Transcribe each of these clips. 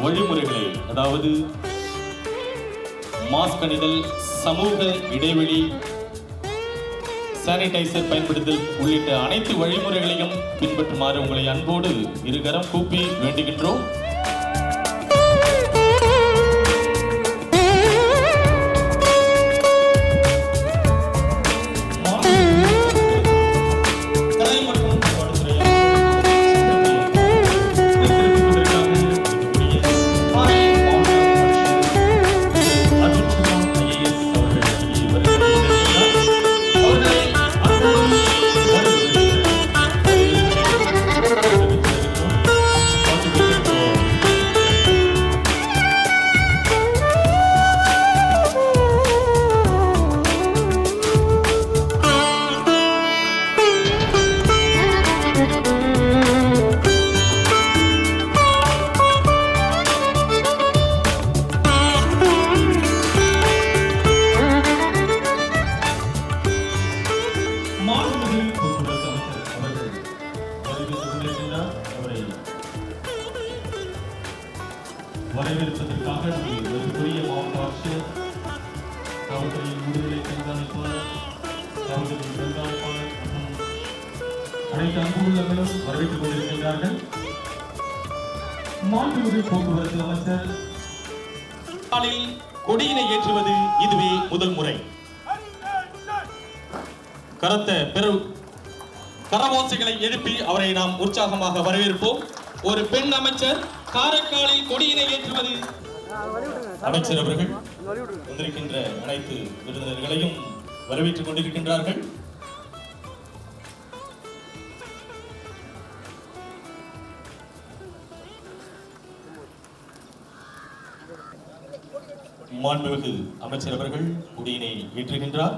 வழிமுறைகளை அதாவது மாஸ்க் அணிதல், சமூக இடைவெளி, சானிடைசர் பயன்படுத்தல் உள்ளிட்ட அனைத்து வழிமுறைகளையும் பின்பற்றுமாறு உங்களை அன்போடு இருகரம் கூப்பி வேண்டுகின்றோம். வரவேற்பதற்காக மதிப்புரிய மாவட்ட ஆட்சியர், காவல்துறையின் விடுதலை கண்காணிப்பாளர், காவல்துறையின் கண்காணிப்பாளர் மற்றும் அனைத்து அன்பு உள்ளங்களும் வரவேற்றுக் கொண்டிருக்கின்றார்கள். மாண்புமிகு போக்குவரத்து அமைச்சர் காலில் கொடியினை ஏற்றுவது இதுவே முதல் முறை. கரவோசைகளை எழுப்பி அவரை நாம் உற்சாகமாக வரவேற்போம். ஒரு பெண் அமைச்சர் காரைக்காலில் கொடியினை ஏற்றுவது. அமைச்சர் அவர்கள் வந்திருக்கின்ற அனைத்து விருந்தினர்களையும் வரவேற்றுக் கொண்டிருக்கின்றார்கள். மாண்புமிகு அமைச்சர் அவர்கள் கொடியினை ஏற்றுகின்றார்.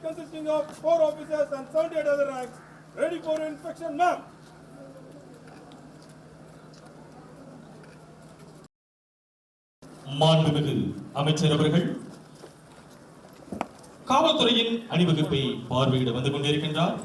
Consisting of 4 officers and 78 other ranks, ready for inspection, ma'am. மாண்புமிகு அமைச்சர் அவர்கள் காவல்துறையின் அணிவகுப்பை பார்வையிட வந்து கொண்டிருக்கின்றார்.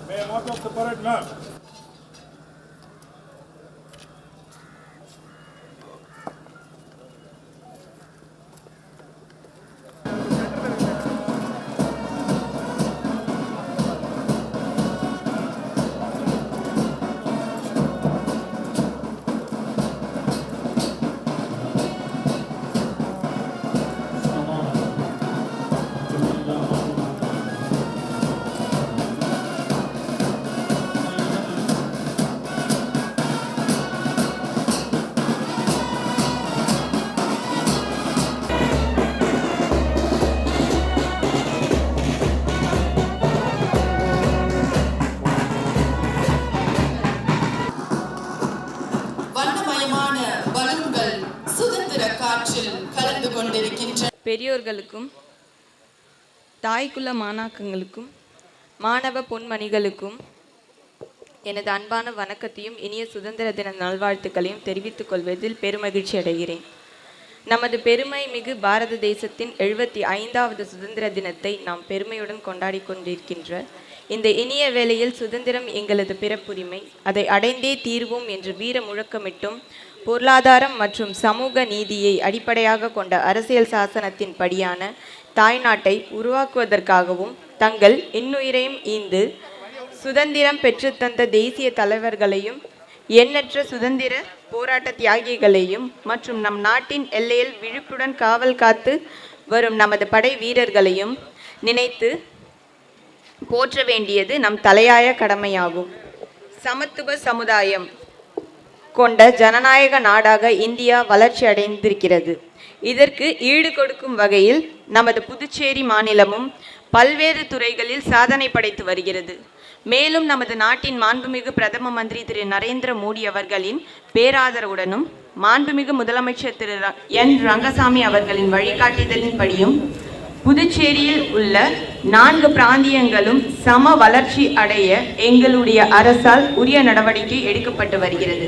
May I mark off the parade, ma'am? பெரியோர்களுக்கும் தாய்க்குள்ள மாணாக்கங்களுக்கும் மாணவ பொன்மணிகளுக்கும் எனது அன்பான வணக்கத்தையும் இனிய சுதந்திர தின நல்வாழ்த்துக்களையும் தெரிவித்துக் கொள்வதில் பெருமகிழ்ச்சி அடைகிறேன். நமது பெருமை மிகு பாரத தேசத்தின் 75வது சுதந்திர தினத்தை நாம் பெருமையுடன் கொண்டாடி கொண்டிருக்கின்ற இந்த இனிய வேளையில் சுதந்திரம் எங்களது பிறப்புரிமை, அதை அடைந்தே தீர்வோம் என்று வீர முழக்கமிட்டும் பொருளாதாரம் மற்றும் சமூக நீதியை அடிப்படையாக கொண்ட அரசியல் சாசனத்தின் படியான தாய்நாட்டை உருவாக்குவதற்காகவும் தங்கள் இன்னுயிரையும் ஈந்து சுதந்திரம் பெற்றுத்தந்த தேசிய தலைவர்களையும் எண்ணற்ற சுதந்திர போராட்ட தியாகிகளையும் மற்றும் நம் நாட்டின் எல்லையில் விழிப்புடன் காவல் காத்து வரும் நமது படை வீரர்களையும் நினைத்து போற்ற வேண்டியது நம் தலையாய கடமையாகும். சமத்துவ சமுதாயம் கொண்ட ஜனநாயக நாடாக இந்தியா வளர்ச்சி அடைந்திருக்கிறது. இதற்கு ஈடு கொடுக்கும் வகையில் நமது புதுச்சேரி மாநிலமும் பல்வேறு துறைகளில் சாதனை படைத்து வருகிறது. மேலும் நமது நாட்டின் மாண்புமிகு பிரதம மந்திரி திரு நரேந்திர மோடி அவர்களின் பேராதரவுடனும் மாண்புமிகு முதலமைச்சர் திரு என் ரங்கசாமி அவர்களின் வழிகாட்டுதலின்படியும் புதுச்சேரியில் உள்ள 4 பிராந்தியங்களும் சம வளர்ச்சி அடைய எங்களுடைய அரசால் உரிய நடவடிக்கை எடுக்கப்பட்டு வருகிறது.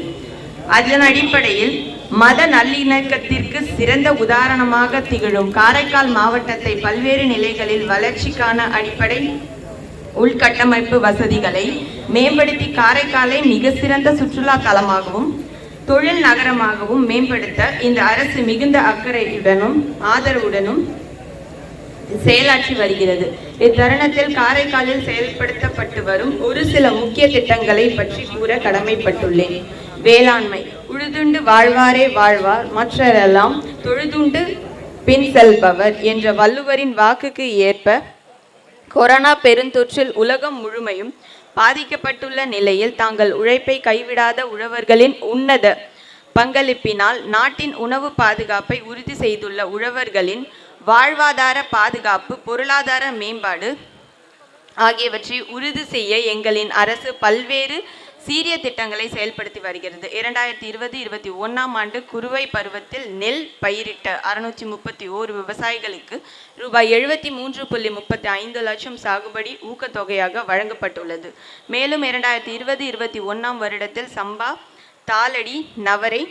அதன் அடிப்படையில் மத நல்லிணக்கத்திற்கு சிறந்த உதாரணமாக திகழும் காரைக்கால் மாவட்டத்தை பல்வேறு நிலைகளில் வளர்ச்சிக்கான அடிப்படை உள்கட்டமைப்பு வசதிகளை மேம்படுத்தி காரைக்காலை மிக சிறந்த சுற்றுலா தலமாகவும் தொழில் நகரமாகவும் மேம்படுத்த இந்த அரசு மிகுந்த அக்கறையுடனும் ஆதரவுடனும் செயலாற்றி வருகிறது. இத்தருணத்தில் காரைக்காலில் செயல்படுத்தப்பட்டு வரும் ஒரு சில முக்கிய திட்டங்களை பற்றி கூற கடமைப்பட்டுள்ளேன். வேளாண்மை. உழுதுண்டு வாழ்வாரே வாழ்வார், மற்றெல்லாம் தொழுதுண்டு பின் செல்பவர் என்ற வள்ளுவரின் வாக்குக்கு ஏற்ப கொரோனா பெருந்தொற்றில் உலகம் முழுமையும் பாதிக்கப்பட்டுள்ள நிலையில் தாங்கள் உழைப்பை கைவிடாத உழவர்களின் உன்னத பங்களிப்பினால் நாட்டின் உணவு பாதுகாப்பை உறுதி செய்துள்ள உழவர்களின் வாழ்வாதார பாதுகாப்பு, பொருளாதார மேம்பாடு ஆகியவற்றை உறுதி செய்ய எங்களின் அரசு பல்வேறு சீரிய திட்டங்களை செயல்படுத்தி வருகிறது. 2020-21 ஆண்டு குறுவை பருவத்தில் நெல் பயிரிட்ட 631 விவசாயிகளுக்கு ரூபாய் 73.35 லட்சம் சாகுபடி ஊக்கத்தொகையாக வழங்கப்பட்டுள்ளது. மேலும் 2020-21 வருடத்தில் சம்பா, தாளடி, நவரை,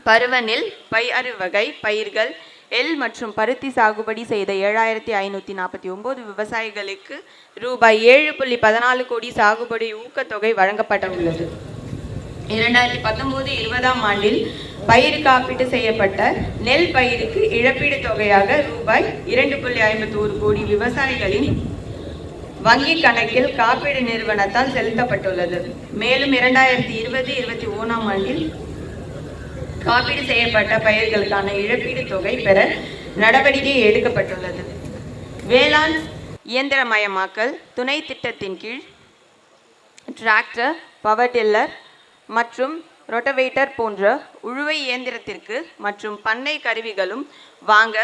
பருவ நெல், பயிறு வகை பயிர்கள், எள் மற்றும் பருத்தி சாகுபடி செய்த 7549 விவசாயிகளுக்கு ரூபாய் 7.14 கோடி சாகுபடி ஊக்கத்தொகை வழங்கப்பட்டுள்ளது. 2019-20 ஆண்டில் பயிர் காப்பீடு செய்யப்பட்ட நெல் பயிருக்கு இழப்பீடு தொகையாக ரூபாய் 2.51 கோடி விவசாயிகளின் வங்கி கணக்கில் காப்பீடு நிறுவனத்தால் செலுத்தப்பட்டுள்ளது. மேலும் 2020-21 ஆண்டில் காப்பீடு செய்யப்பட்ட பயிர்களுக்கான இழப்பீடு தொகை பெற நடவடிக்கை எடுக்கப்பட்டுள்ளது. வேளாண் இயந்திரமயமாக்கல் துணை திட்டத்தின் கீழ் டிராக்டர், பவர் டில்லர் மற்றும் ரொட்டவேட்டர் போன்ற உழுவை இயந்திரத்திற்கு மற்றும் பண்ணை கருவிகளும் வாங்க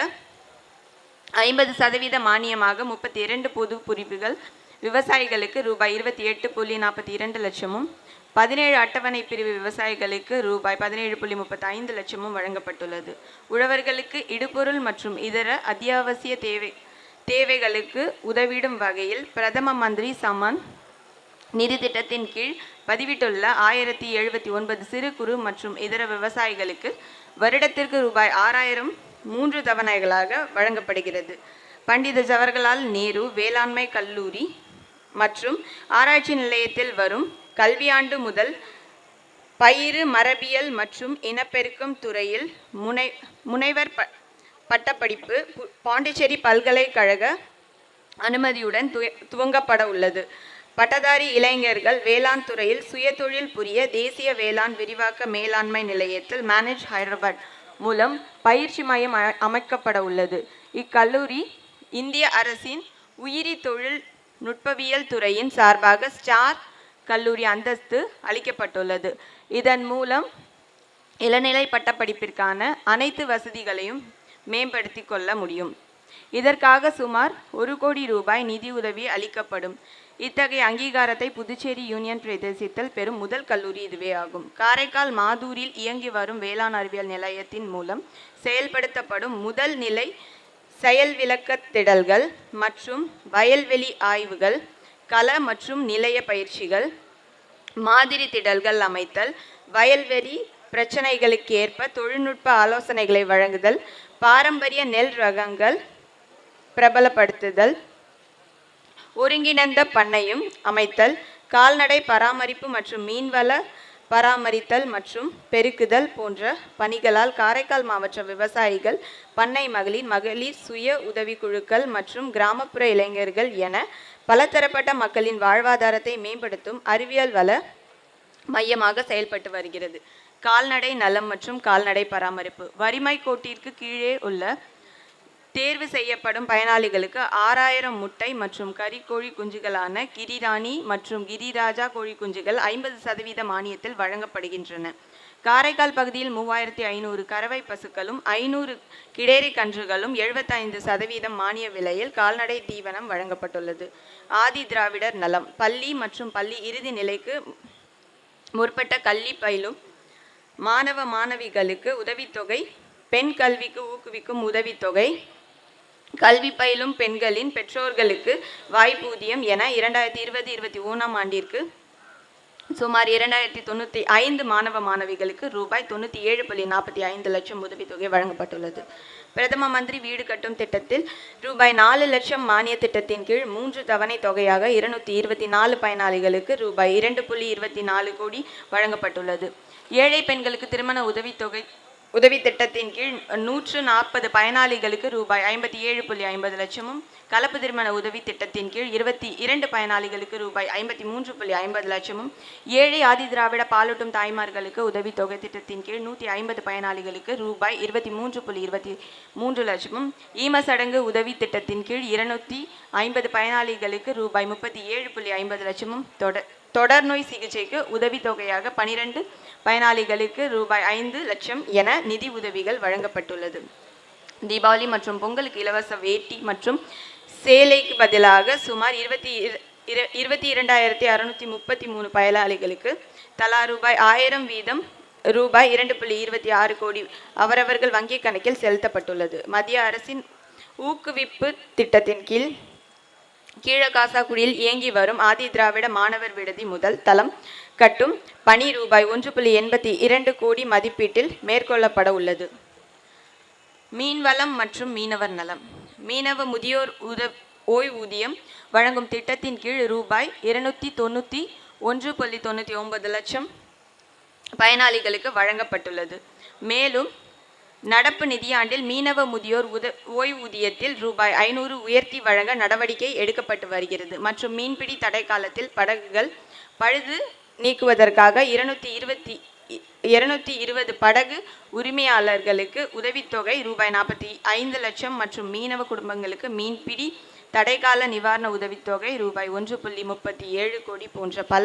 50% மானியமாக 32 பொது பிரிவுகள் விவசாயிகளுக்கு ரூபாய் 28.42 லட்சமும் 17 அட்டவணை பிரிவு விவசாயிகளுக்கு ரூபாய் 17.35 லட்சமும் வழங்கப்பட்டுள்ளது. உழவர்களுக்கு இடுபொருள் மற்றும் இதர அத்தியாவசிய தேவைகளுக்கு உதவிடும் வகையில் பிரதம மந்திரி சம்மான் நிதி திட்டத்தின் கீழ் பதிவிட்டுள்ள 1079 சிறு குறு மற்றும் இதர விவசாயிகளுக்கு வருடத்திற்கு ரூபாய் 6000 3 தவணைகளாக வழங்கப்படுகிறது. பண்டித ஜவஹர்லால் நேரு வேளாண்மை கல்லூரி மற்றும் ஆராய்ச்சி நிலையத்தில் வரும் கல்வியாண்டு முதல் பயிறு மரபியல் மற்றும் இனப்பெருக்கம் துறையில் முனைவர் பட்டப்படிப்பு பாண்டிச்சேரி பல்கலைக்கழக அனுமதியுடன் துவங்கப்பட உள்ளது. பட்டதாரி இளைஞர்கள் வேளாண் துறையில் சுயதொழில் புரிய தேசிய வேளாண் விரிவாக்க மேலாண்மை நிலையத்தில் மேனேஜ் ஹைதராபாத் மூலம் பயிற்சி மையம் அமைக்கப்பட உள்ளது. இக்கல்லூரி இந்திய அரசின் உயிரி தொழில் நுட்பவியல் துறையின் சார்பாக ஸ்டார் கல்லூரி அந்தஸ்து அளிக்கப்பட்டுள்ளது. இதன் மூலம் இளநிலை பட்டப்படிப்பிற்கான அனைத்து வசதிகளையும் மேம்படுத்தி கொள்ள முடியும். இதற்காக சுமார் 1 கோடி ரூபாய் நிதியுதவி அளிக்கப்படும். இத்தகைய அங்கீகாரத்தை புதுச்சேரி யூனியன் பிரதேசத்தில் பெறும் முதல் கல்லூரி இதுவே ஆகும். காரைக்கால் மாதூரில் இயங்கி வரும் வேளாண் அறிவியல் நிலையத்தின் மூலம் செயல்படுத்தப்படும் முதல் நிலை செயல் விளக்கத்திடல்கள் மற்றும் வயல்வெளி ஆய்வுகள், கள மற்றும் நிலைய பயிற்சிகள், மாதிரி திடல்கள் அமைத்தல், வயல்வெளி பிரச்சனைகளுக்கு ஏற்ப தொழில்நுட்ப ஆலோசனைகளை வழங்குதல், பாரம்பரிய நெல் ரகங்கள் பிரபலப்படுத்துதல், ஒருங்கிணைந்த பண்ணையும் அமைத்தல், கால்நடை பராமரிப்பு மற்றும் மீன்வள பராமரித்தல் மற்றும் பெருக்குதல் போன்ற பணிகளால் காரைக்கால் மாவட்ட விவசாயிகள், பண்ணை மகளிர் சுய உதவிக்குழுக்கள் மற்றும் கிராமப்புற இளைஞர்கள் என பலதரப்பட்ட மக்களின் வாழ்வாதாரத்தை மேம்படுத்தும் அறிவியல் வள மையமாக செயல்பட்டு வருகிறது. கால்நடை நலம் மற்றும் கால்நடை பராமரிப்பு. வறுமை கோட்டிற்கு கீழே உள்ள தேர்வு செய்யப்படும் பயனாளிகளுக்கு 6000 முட்டை மற்றும் கறிக்கோழி குஞ்சுகளான கிரிராணி மற்றும் கிரிராஜா கோழி குஞ்சுகள் 50% மானியத்தில் வழங்கப்படுகின்றன. காரைக்கால் பகுதியில் 3500 கறவை பசுக்களும் 500 கிடேரி கன்றுகளும் 75% மானிய விலையில் கால்நடை தீவனம் வழங்கப்பட்டுள்ளது. ஆதி திராவிடர் நலம். பள்ளி மற்றும் பள்ளி இறுதி நிலைக்கு முற்பட்ட கல்வி பயிலும் மாணவ மாணவிகளுக்கு உதவித்தொகை, பெண் கல்விக்கு ஊக்குவிக்கும் உதவித்தொகை, கல்வி பயிலும் பெண்களின் பெற்றோர்களுக்கு வாய்ப்பூதியம் என 2020-21 ஆண்டிற்கு சுமார் 2095 மாணவ மாணவிகளுக்கு ரூபாய் 97.45 லட்சம் உதவித்தொகை வழங்கப்பட்டுள்ளது. பிரதம மந்திரி வீடு கட்டும் திட்டத்தில் ரூபாய் 4 லட்சம் மானிய திட்டத்தின் கீழ் 3 தவணை தொகையாக 224 பயனாளிகளுக்கு ரூபாய் 2.24 கோடி வழங்கப்பட்டுள்ளது. ஏழை பெண்களுக்கு திருமண உதவி திட்டத்தின் கீழ் 140 பயனாளிகளுக்கு ரூபாய் 57.50 லட்சமும், கலப்பு திருமண உதவி திட்டத்தின் கீழ் 22 பயனாளிகளுக்கு ரூபாய் 53.50 லட்சமும், ஏழை ஆதி திராவிட பாலூட்டும் தாய்மார்களுக்கு உதவித்தொகை திட்டத்தின் கீழ் 150 பயனாளிகளுக்கு ரூபாய் 23.23 லட்சமும், ஈமசடங்கு உதவி திட்டத்தின் கீழ் 250 பயனாளிகளுக்கு ரூபாய் 37.50 லட்சமும், தொடர் நோய் சிகிச்சைக்கு உதவித்தொகையாக 12 பயனாளிகளுக்கு ரூபாய் 5 லட்சம் என நிதி உதவிகள் வழங்கப்பட்டுள்ளது. தீபாவளி மற்றும் பொங்கலுக்கு இலவச வேட்டி மற்றும் சேலைக்கு பதிலாக சுமார் 22,633 பயனாளிகளுக்கு தலா ரூபாய் 1000 வீதம் ரூபாய் 2.26 கோடி அவரவர்கள் வங்கிக் கணக்கில் செலுத்தப்பட்டுள்ளது. மத்திய அரசின் ஊக்குவிப்பு திட்டத்தின் கீழ் கீழகாசாக்குடியில் இயங்கி வரும் ஆதி திராவிட மாணவர் விடுதி முதல் தளம் கட்டும் பணி ரூபாய் 1.82 கோடி மதிப்பீட்டில் மேற்கொள்ளப்பட உள்ளது. மீன்வளம் மற்றும் மீனவர் நலம். மீனவ முதியோர் ஓய்வூதியம் வழங்கும் திட்டத்தின் கீழ் ரூபாய் 291.99 லட்சம் பயனாளிகளுக்கு வழங்கப்பட்டுள்ளது. மேலும் நடப்பு நிதியாண்டில் மீனவ முதியோர் ஓய்வூதியத்தில் ரூபாய் 500 உயர்த்தி வழங்க நடவடிக்கை எடுக்கப்பட்டு வருகிறது. மற்றும் மீன்பிடி தடை காலத்தில் படகுகள் பழுது நீக்குவதற்காக 220 படகு உரிமையாளர்களுக்கு உதவித்தொகை ரூபாய் 45 லட்சம் மற்றும் மீனவ குடும்பங்களுக்கு மீன்பிடி தடைக்கால நிவாரண உதவித்தொகை ரூபாய் 1.37 கோடி போன்ற பல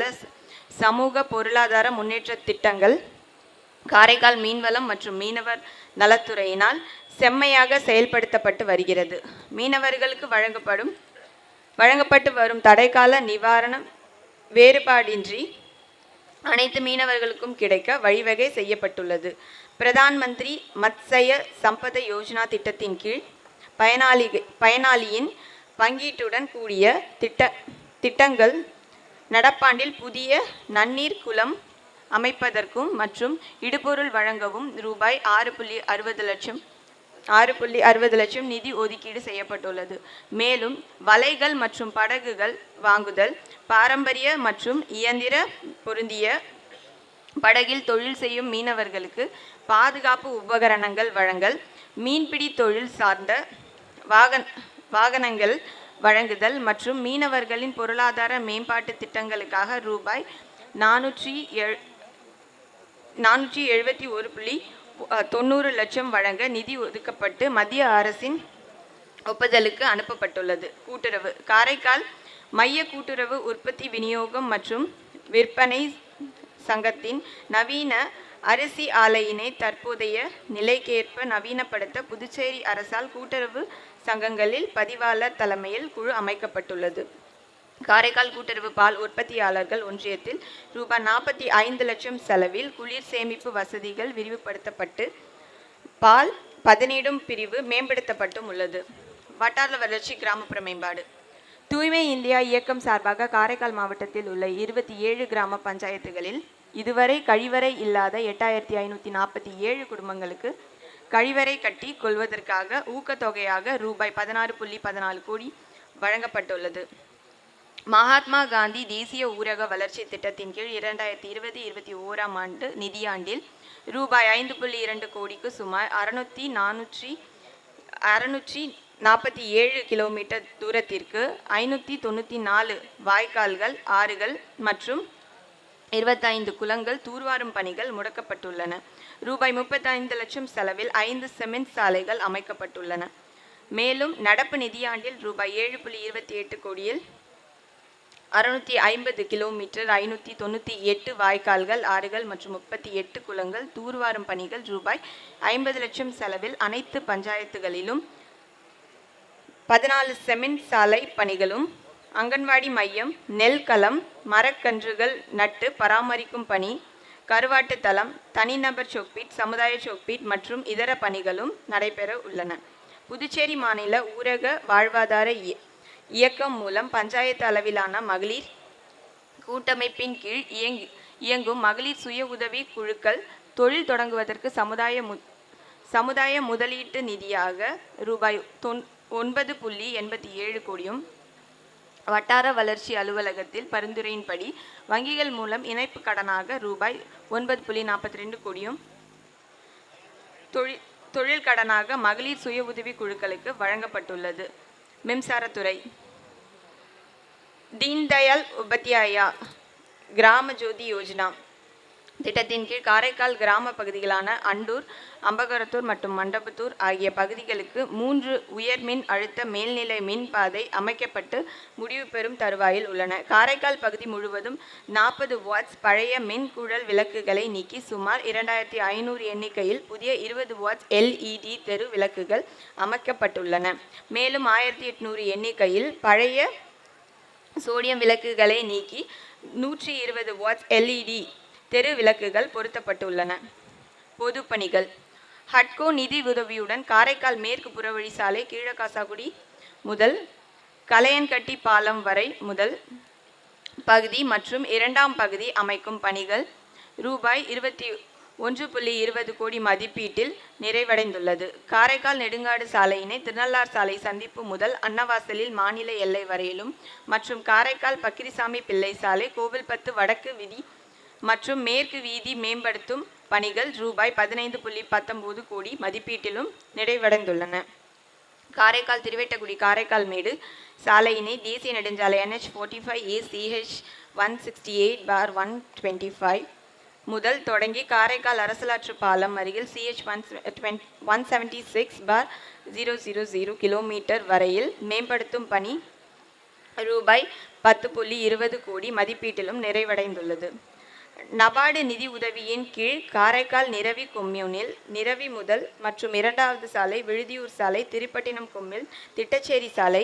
சமூக பொருளாதார முன்னேற்ற திட்டங்கள் காரைக்கால் மீன்வளம் மற்றும் மீனவர் நலத்துறையினால் செம்மையாக செயல்படுத்தப்பட்டு வருகிறது. மீனவர்களுக்கு வழங்கப்பட்டு வரும் தடைக்கால நிவாரணம் வேறுபாடின்றி அனைத்து மீனவர்களுக்கும் கிடைக்க வழிவகை செய்யப்பட்டுள்ளது. பிரதான் மந்திரி மத்ஸ்ய சம்பத யோஜனா திட்டத்தின் கீழ் பயனாளியின் பங்கீட்டுடன் கூடிய திட்டங்கள் நடப்பாண்டில் புதிய நன்னீர் குளம் அமைப்பதற்கும் மற்றும் இடுபொருள் வழங்கவும் ரூபாய் 6.60 லட்சம் நிதி ஒதுக்கீடு செய்யப்பட்டுள்ளது. மேலும் வலைகள் மற்றும் படகுகள் வாங்குதல், பாரம்பரிய மற்றும் இயந்திர பொருந்திய படகில் தொழில் செய்யும் மீனவர்களுக்கு பாதுகாப்பு உபகரணங்கள் வழங்கல், மீன்பிடி தொழில் சார்ந்த வாகனங்கள் வழங்குதல் மற்றும் மீனவர்களின் பொருளாதார மேம்பாட்டு திட்டங்களுக்காக ரூபாய் 471.90 லட்சம் வழங்க நிதி ஒதுக்கப்பட்டு மத்திய அரசின் ஒப்புதலுக்கு அனுப்பப்பட்டுள்ளது. கூட்டுறவு. காரைக்கால் மைய கூட்டுறவு உற்பத்தி விநியோகம் மற்றும் விற்பனை சங்கத்தின் நவீன அரிசி ஆலையினை தற்போதைய நிலைக்கேற்ப நவீனப்படுத்த புதுச்சேரி அரசால் கூட்டுறவு சங்கங்களில் பதிவாளர் தலைமையில் குழு அமைக்கப்பட்டுள்ளது. காரைக்கால் கூட்டுறவு பால் உற்பத்தியாளர்கள் ஒன்றியத்தில் ரூபாய் 45 லட்சம் செலவில் குளிர் சேமிப்பு வசதிகள் விரிவுபடுத்தப்பட்டு பால் பதனிடும் பிரிவு மேம்படுத்தப்பட்டும் உள்ளது. வட்டார வளர்ச்சி, கிராமப்புற மேம்பாடு. தூய்மை இந்தியா இயக்கம் சார்பாக காரைக்கால் மாவட்டத்தில் உள்ள 27 கிராம பஞ்சாயத்துகளில் இதுவரை கழிவறை இல்லாத 8547 குடும்பங்களுக்கு கழிவறை கட்டி கொள்வதற்காக ஊக்கத்தொகையாக ரூபாய் 16.14 கோடி வழங்கப்பட்டுள்ளது. மகாத்மா காந்தி தேசிய ஊரக வளர்ச்சி திட்டத்தின் கீழ் 2020-21 நிதியாண்டில் ரூபாய் 5.2 கோடிக்கு சுமார் 647 கிலோமீட்டர் தூரத்திற்கு 594 வாய்க்கால்கள், ஆறுகள் மற்றும் 25 குளங்கள் தூர்வாரும் பணிகள் முடக்கப்பட்டுள்ளன. ரூபாய் 35 லட்சம் செலவில் 5 சிமெண்ட் சாலைகள் அமைக்கப்பட்டுள்ளன. மேலும் நடப்பு நிதியாண்டில் ரூபாய் 7.28 கோடியில் 650 கிலோமீட்டர், 598 வாய்க்கால்கள், ஆறுகள் மற்றும் 38 குளங்கள் தூர்வாரும் பணிகள் ரூபாய் 50 லட்சம் செலவில் அனைத்து பஞ்சாயத்துகளிலும் 14 சிமெண்ட் சாலை பணிகளும், அங்கன்வாடி மையம், நெல் களம், மரக்கன்றுகள் நட்டு பராமரிக்கும் பணி, கருவாட்டு தளம், தனிநபர் சோக்பீட், சமுதாய சோக்பீட் மற்றும் இதர பணிகளும் நடைபெற உள்ளன. புதுச்சேரி மாநில ஊரக வாழ்வாதார இயக்கம் மூலம் பஞ்சாயத்து அளவிலான மகளிர் கூட்டமைப்பின் கீழ் இயங்கும் மகளிர் சுய உதவி குழுக்கள் தொழில் தொடங்குவதற்கு சமுதாய முதலீட்டு நிதியாக ரூபாய் 9.87 கோடியும், வட்டார வளர்ச்சி அலுவலகத்தில் பரிந்துரையின்படி வங்கிகள் மூலம் இணைப்பு கடனாக ரூபாய் 9.42 கோடியும் தொழில் கடனாக மகளிர் சுய உதவி குழுக்களுக்கு வழங்கப்பட்டுள்ளது. மின்சாரத்துறை தீன்தயாள் உபாத்யாயா கிராம ஜோதி யோஜனா திட்டத்தின் கீழ் காரைக்கால் கிராம பகுதிகளான அண்டூர், அம்பகரத்தூர் மற்றும் மண்டபத்தூர் ஆகிய பகுதிகளுக்கு 3 உயர் மின் அழுத்த மேல்நிலை மின் பாதை அமைக்கப்பட்டு முடிவு பெறும் தருவாயில் உள்ளன. காரைக்கால் பகுதி முழுவதும் 40 வாட்ஸ் பழைய மின் குழல் விளக்குகளை நீக்கி சுமார் 2500 எண்ணிக்கையில் புதிய 20 வாட்ஸ் LED தெரு விளக்குகள் அமைக்கப்பட்டுள்ளன. மேலும் 1800 எண்ணிக்கையில் பழைய சோடியம் விளக்குகளை நீக்கி 120 வாட்ஸ் LED தெரு விளக்குகள் பொருத்தப்பட்டுள்ளன. பொதுப்பணிகள் ஹட்கோ நிதி உதவியுடன் காரைக்கால் மேற்கு புறவழி சாலை கீழகாசாகுடி முதல் கலையன்கட்டி பாலம் வரை முதல் பகுதி மற்றும் 2ஆம் பகுதி அமைக்கும் பணிகள் ரூபாய் 21.20 கோடி மதிப்பீட்டில் நிறைவடைந்துள்ளது. காரைக்கால் நெடுங்காடு சாலையினை திருநள்ளார் சாலை சந்திப்பு முதல் அன்னவாசலில் மாநில எல்லை வரையிலும் மற்றும் காரைக்கால் பக்கிரிசாமி பிள்ளை சாலை கோவில்பத்து வடக்கு வீதி மற்றும் மேற்கு வீதி மேம்படுத்தும் பணிகள் ரூபாய் 15.19 கோடி மதிப்பீட்டிலும் நிறைவடைந்துள்ளன. காரைக்கால் திருவேட்டக்குடி காரைக்கால் மேடு சாலையினை தேசிய நெடுஞ்சாலை NH45ACH 168/125 முதல் தொடங்கி காரைக்கால் அரசலாற்று பாலம் அருகில் CH 176/000 கிலோமீட்டர் வரையில் மேம்படுத்தும் பணி ரூபாய் 10.20 கோடி மதிப்பீட்டிலும் நிறைவடைந்துள்ளது. நபார்டு நிதி உதவியின் கீழ் காரைக்கால் நிரவி கொம்யூனில் நிரவி முதல் மற்றும் 2வது சாலை, விழுதியூர் சாலை, திருப்பட்டினம் கொம்மில், திட்டச்சேரி சாலை,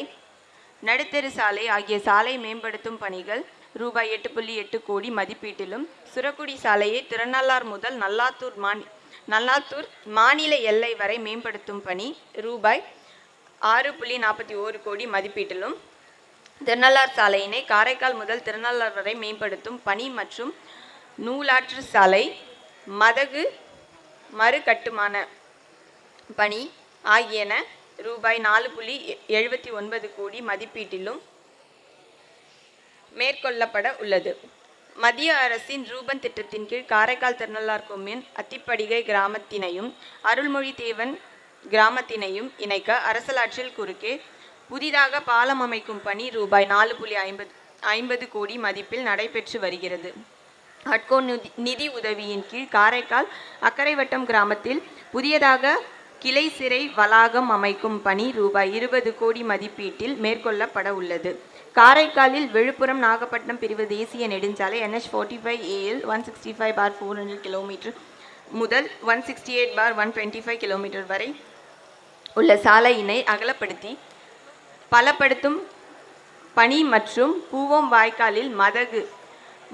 நடுத்தெரு சாலை ஆகிய சாலை மேம்படுத்தும் பணிகள் ரூபாய் 8.8 கோடி மதிப்பீட்டிலும், சுரக்குடி சாலையை திருநள்ளார் முதல் நல்லாத்தூர் மாநில எல்லை வரை மேம்படுத்தும் பணி ரூபாய் 6.41 கோடி மதிப்பீட்டிலும், திருநள்ளார் சாலையினை காரைக்கால் முதல் திருநள்ளார் வரை மேம்படுத்தும் பணி மற்றும் நூலாற்று சாலை மதகு மறு கட்டுமான பணி ஆகியன ரூபாய் 4.79 கோடி மதிப்பீட்டிலும் மேற்கொள்ளப்பட உள்ளது. மத்திய அரசின் ரூபன் திட்டத்தின் கீழ் காரைக்கால் திருநள்ளார் கொம்யூன் அத்திப்படிகை கிராமத்தினையும் அருள்மொழி தேவன் கிராமத்தினையும் இணைக்க அரசலாற்றில் குறுக்கே புதிதாக பாலம் அமைக்கும் பணி ரூபாய் 4.50 கோடி மதிப்பில் நடைபெற்று வருகிறது. ஹட்கோ நிதி உதவியின் கீழ் காரைக்கால் அக்கரைவட்டம் கிராமத்தில் புதியதாக கிளை சிறை வளாகம் அமைக்கும் பணி ரூபாய் 20 கோடி மதிப்பீட்டில் மேற்கொள்ளப்பட உள்ளது. காரைக்காலில் விழுப்புரம் நாகப்பட்டினம் பிரிவு தேசிய நெடுஞ்சாலை NH45AL 165/400 கிலோமீட்டர் முதல் 168/125 கிலோமீட்டர் வரை உள்ள சாலையினை அகலப்படுத்தி பலப்படுத்தும் பணி மற்றும் பூவம் வாய்க்காலில் மதகு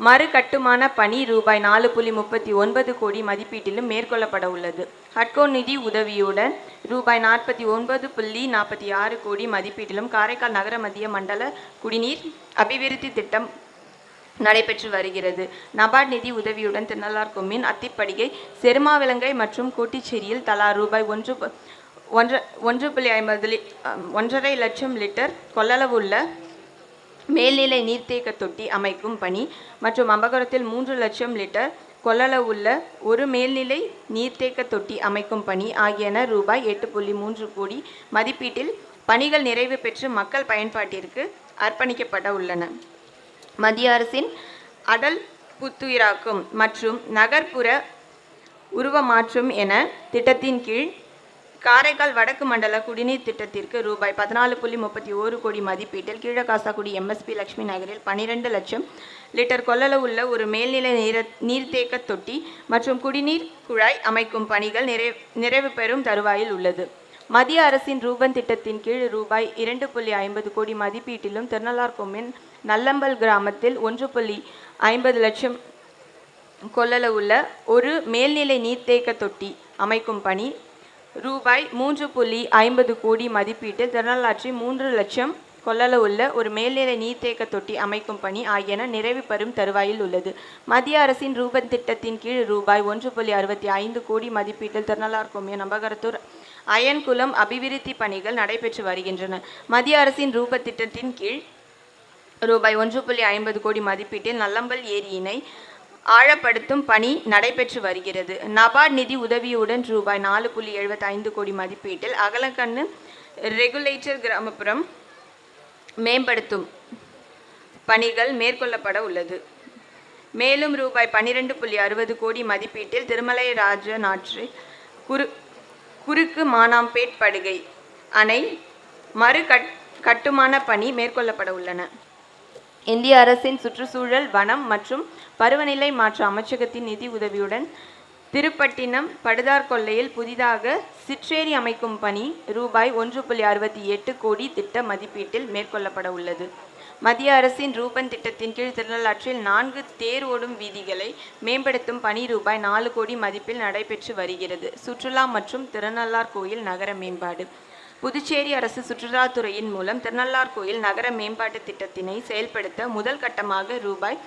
மறு கட்டுமான பணி ரூபாய் 4.39 கோடி மதிப்பீட்டிலும் மேற்கொள்ளப்பட உள்ளது. ஹட்கோ நிதி உதவியுடன் ரூபாய் 49.46 கோடி மதிப்பீட்டிலும் காரைக்கால் நகர மத்திய மண்டல குடிநீர் அபிவிருத்தி திட்டம் நடைபெற்று வருகிறது. நபார்டு நிதி உதவியுடன் திருநள்ளார் கொம்யூன் அத்திப்படிகை, செருமாவிலங்கை மற்றும் கோட்டிச்சேரியில் தலா ரூபாய் 1.5 லட்சம் லிட்டர் கொள்ளளவுள்ள மேல்நிலை நீர்த்தேக்க தொட்டி அமைக்கும் பணி மற்றும் அம்பகரத்தில் 3 லட்சம் லிட்டர் கொள்ளளவுள்ள ஒரு மேல்நிலை நீர்த்தேக்க தொட்டி அமைக்கும் பணி ஆகியன ரூபாய் 8.3 கோடி மதிப்பீட்டில் பணிகள் நிறைவு பெற்று மக்கள் பயன்பாட்டிற்கு அர்ப்பணிக்கப்பட உள்ளன. மத்திய அரசின் அடல் புத்துயிராக்கும் மற்றும் நகர்ப்புற உருவமாற்றும் என திட்டத்தின் கீழ் காரைக்கால் வடக்கு மண்டல குடிநீர் திட்டத்திற்கு ரூபாய் 14.31 கோடி மதிப்பீட்டில் கீழகாசாக்குடி MSP லட்சுமி நகரில் 12 லட்சம் லிட்டர் கொள்ளளவுள்ள ஒரு மேல்நிலை நீர்த்தேக்க தொட்டி மற்றும் குடிநீர் குழாய் அமைக்கும் பணிகள் நிறைவு பெறும் தருவாயில் உள்ளது. மத்திய அரசின் ரூபன் திட்டத்தின் கீழ் ரூபாய் 2.50 கோடி மதிப்பீட்டிலும் திருநள்ளார் கொம்மின் நல்லம்பல் கிராமத்தில் 1.50 லட்சம் கொள்ளளவுள்ள ஒரு மேல்நிலை நீர்த்தேக்க தொட்டி அமைக்கும் பணி ரூபாய் 3.50 கோடி மதிப்பீட்டில் திருநள்ளாற்றில் 3 லட்சம் கொள்ளளவுள்ள ஒரு மேல்நிலை நீர்த்தேக்க தொட்டி அமைக்கும் பணி ஆகியன நிறைவு பெறும் தருவாயில் உள்ளது. மத்திய அரசின் ரூபன் திட்டத்தின் கீழ் ரூபாய் 1.65 கோடி மதிப்பீட்டில் திருநள்ளார் கொம்மின் அம்பகரத்தூர் அயன்குளம் அபிவிருத்தி பணிகள் நடைபெற்று வருகின்றன. மத்திய அரசின் ரூபன் திட்டத்தின் கீழ் ரூபாய் 1.50 கோடி மதிப்பீட்டில் நல்லம்பல் ஏரியினை ஆழப்படுத்தும் பணி நடைபெற்று வருகிறது. நபார்ட் நிதி உதவியுடன் ரூபாய் 4.75 கோடி மதிப்பீட்டில் அகலக்கண்ணு ரெகுலேட்டர் கிராமப்புறம் மேம்படுத்தும் பணிகள் மேற்கொள்ளப்பட உள்ளது. மேலும் ரூபாய் 12.60 கோடி மதிப்பீட்டில் திருமலை ராஜநாற்று குறுக்கு மானாம்பேட் படுகை அணை மறு கட்டுமான பணி மேற்கொள்ளப்பட உள்ளன. இந்திய அரசின் சுற்றுச்சூழல் வனம் மற்றும் பருவநிலை மாற்ற அமைச்சகத்தின் நிதி உதவியுடன் திருப்பட்டினம் படுதார் கொல்லையில் புதிதாக சிற்றேரி அமைக்கும் பணி ரூபாய் 1.68 கோடி திட்ட மதிப்பீட்டில் மேற்கொள்ளப்பட உள்ளது. மத்திய அரசின் ரூபன் திட்டத்தின் கீழ் திருநள்ளாற்றில் 4 தேர் ஓடும் வீதிகளை மேம்படுத்தும் பணி ரூபாய் 4 கோடி மதிப்பில் நடைபெற்று வருகிறது. சுற்றுலா மற்றும் திருநள்ளார் கோயில் நகர மேம்பாடு. புதுச்சேரி அரசு சுற்றுலாத்துறையின் மூலம் திருநள்ளார் கோயில் நகர மேம்பாட்டு திட்டத்தினை செயல்படுத்த முதல் கட்டமாக ரூபாய்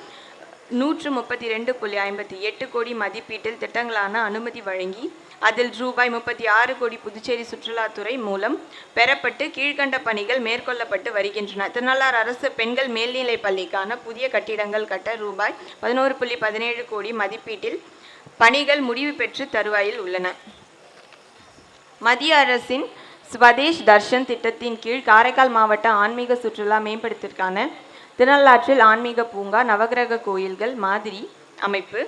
132.58 கோடி மதிப்பீட்டில் திட்டங்களான அனுமதி வழங்கி அதில் ரூபாய் 36 கோடி புதுச்சேரி சுற்றுலாத்துறை மூலம் பெறப்பட்டு கீழ்கண்ட பணிகள் மேற்கொள்ளப்பட்டு வருகின்றன. திருநள்ளார் அரசு பெண்கள் மேல்நிலை பள்ளிக்கான புதிய கட்டிடங்கள் கட்ட ரூபாய் 11.17 கோடி மதிப்பீட்டில் பணிகள் முடிவு பெற்று தருவாயில் உள்ளன. மத்திய அரசின் ஸ்வதேஷ் தர்ஷன் திட்டத்தின் கீழ் காரைக்கால் மாவட்ட ஆன்மீக சுற்றுலா மேம்படுத்திற்கான திருநள்ளாற்றில் ஆன்மீக பூங்கா, நவகிரக கோயில்கள் மாதிரி அமைப்பு,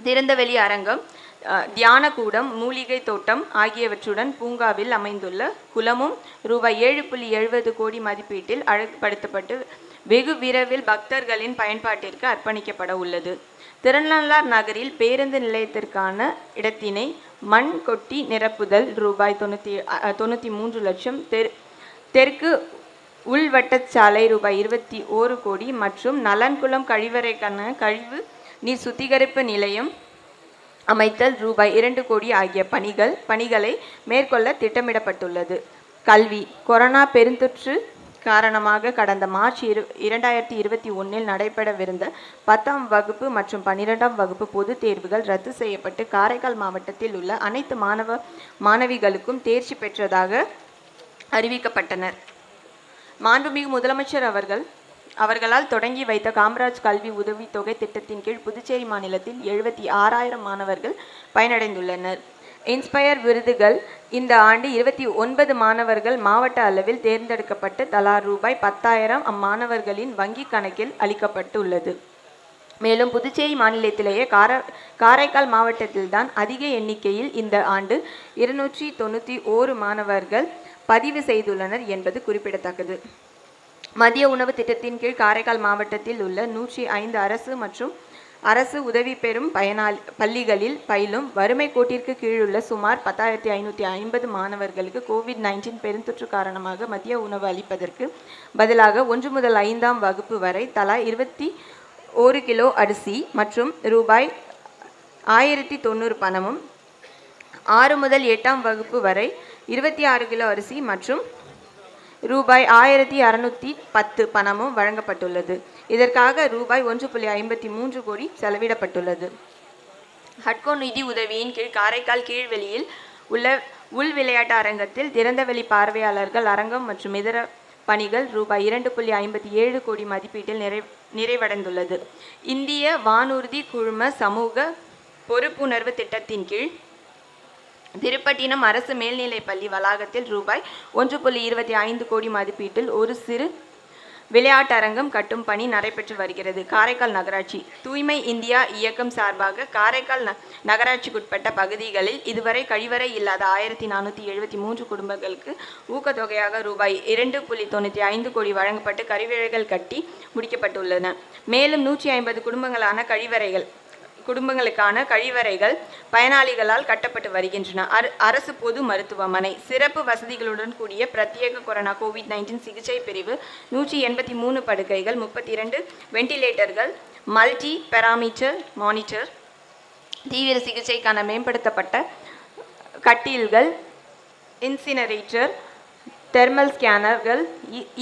திறந்தவெளி அரங்கம், தியான கூடம், மூலிகை தோட்டம் ஆகியவற்றுடன் பூங்காவில் அமைந்துள்ள குளமும் ரூபாய் 7.70 கோடி மதிப்பீட்டில் அழகுபடுத்தப்பட்டு வெகு விரைவில் பக்தர்களின் பயன்பாட்டிற்கு அர்ப்பணிக்கப்பட உள்ளது. திருநள்ளார் நகரில் பேருந்து நிலையத்திற்கான இடத்தினை மண் கொட்டி நிரப்புதல் ரூபாய் 93 லட்சம், தெற்கு உள்வட்டச்சாலை ரூபாய் 21 கோடி மற்றும் நலன்குளம் கழிவறைக்கான கழிவு நீர் சுத்திகரிப்பு நிலையம் அமைத்தல் ரூபாய் 2 கோடி ஆகிய பணிகளை மேற்கொள்ள திட்டமிடப்பட்டுள்ளது. கல்வி. கொரோனா பெருந்தொற்று காரணமாக கடந்த மார்ச் 2021 நடைபெறவிருந்த 10ஆம் வகுப்பு மற்றும் 12ஆம் வகுப்பு பொதுத் தேர்வுகள் ரத்து செய்யப்பட்டு காரைக்கால் மாவட்டத்தில் உள்ள அனைத்து மாணவிகளுக்கும் தேர்ச்சி பெற்றதாக அறிவிக்கப்பட்டனர். மாண்புமிகு முதலமைச்சர் அவர்களால் தொடங்கி வைத்த காமராஜ் கல்வி உதவித்தொகை திட்டத்தின் கீழ் புதுச்சேரி மாநிலத்தில் 76,000 மாணவர்கள் பயனடைந்துள்ளனர். இன்ஸ்பயர் விருதுகள் இந்த ஆண்டு 29 மாணவர்கள் மாவட்ட அளவில் தேர்ந்தெடுக்கப்பட்டு தலா ரூபாய் 10,000 அம்மாணவர்களின் வங்கி கணக்கில் அளிக்கப்பட்டுள்ளது. மேலும் புதுச்சேரி மாநிலத்திலேயே காரைக்கால் மாவட்டத்தில்தான் அதிக எண்ணிக்கையில் இந்த ஆண்டு 291 மாணவர்கள் பதிவு செய்துள்ளனர் என்பது குறிப்பிடத்தக்கது. மதிய உணவு திட்டத்தின் கீழ் காரைக்கால் மாவட்டத்தில் உள்ள 105 அரசு மற்றும் அரசு உதவி பெறும் பள்ளிகளில் பயிலும் வறுமை கோட்டிற்கு கீழுள்ள சுமார் 10,550 மாணவர்களுக்கு COVID-19 பெருந்தொற்று காரணமாக மதிய உணவு அளிப்பதற்கு பதிலாக 1 முதல் 5ஆம் வகுப்பு வரை தலா 21 கிலோ அரிசி மற்றும் ரூபாய் 1090 பணமும், 6 முதல் 8ஆம் வகுப்பு வரை 26 கிலோ அரிசி மற்றும் ரூபாய் 1610 பணமும் வழங்கப்பட்டுள்ளது. இதற்காக ரூபாய் 1.53 கோடி செலவிடப்பட்டுள்ளது. ஹட்கோ நிதி உதவியின் கீழ் காரைக்கால் கீழ்வெளியில் உள்ள உள் விளையாட்டு அரங்கத்தில் திறந்தவெளி பார்வையாளர்கள் அரங்கம் மற்றும் இதர பணிகள் ரூபாய் 2.57 கோடி மதிப்பீட்டில் நிறைவடைந்துள்ளது. இந்திய வானூர்தி குழும சமூக பொறுப்புணர்வு திட்டத்தின் கீழ் திருப்பட்டினம் அரசு மேல்நிலைப்பள்ளி வளாகத்தில் ரூபாய் 1.25 கோடி மதிப்பீட்டில் ஒரு சிறு விளையாட்டரங்கம் கட்டும் பணி நடைபெற்று வருகிறது. காரைக்கால் நகராட்சி தூய்மை இந்தியா இயக்கம் சார்பாக காரைக்கால் நகராட்சிக்குட்பட்ட பகுதிகளில் இதுவரை கழிவறை இல்லாத 1473 குடும்பங்களுக்கு ஊக்கத்தொகையாக ரூபாய் 2.95 கோடி வழங்கப்பட்டு கழிவறைகள் கட்டி முடிக்கப்பட்டுள்ளன. மேலும் 150 குடும்பங்களுக்கான கழிவறைகள் பயனாளிகளால் கட்டப்பட்டு வருகின்றன. அரசு பொது மருத்துவமனை சிறப்பு வசதிகளுடன் கூடிய பிரத்யேக கொரோனா COVID-19 சிகிச்சை பிரிவு 183 படுக்கைகள், 32 வெண்டிலேட்டர்கள், மல்டி பேராமீட்டர் மானிட்டர், தீவிர சிகிச்சைக்கான மேம்படுத்தப்பட்ட கட்டில்கள், இன்சினரேட்டர், தெர்மல் ஸ்கேனர்கள்,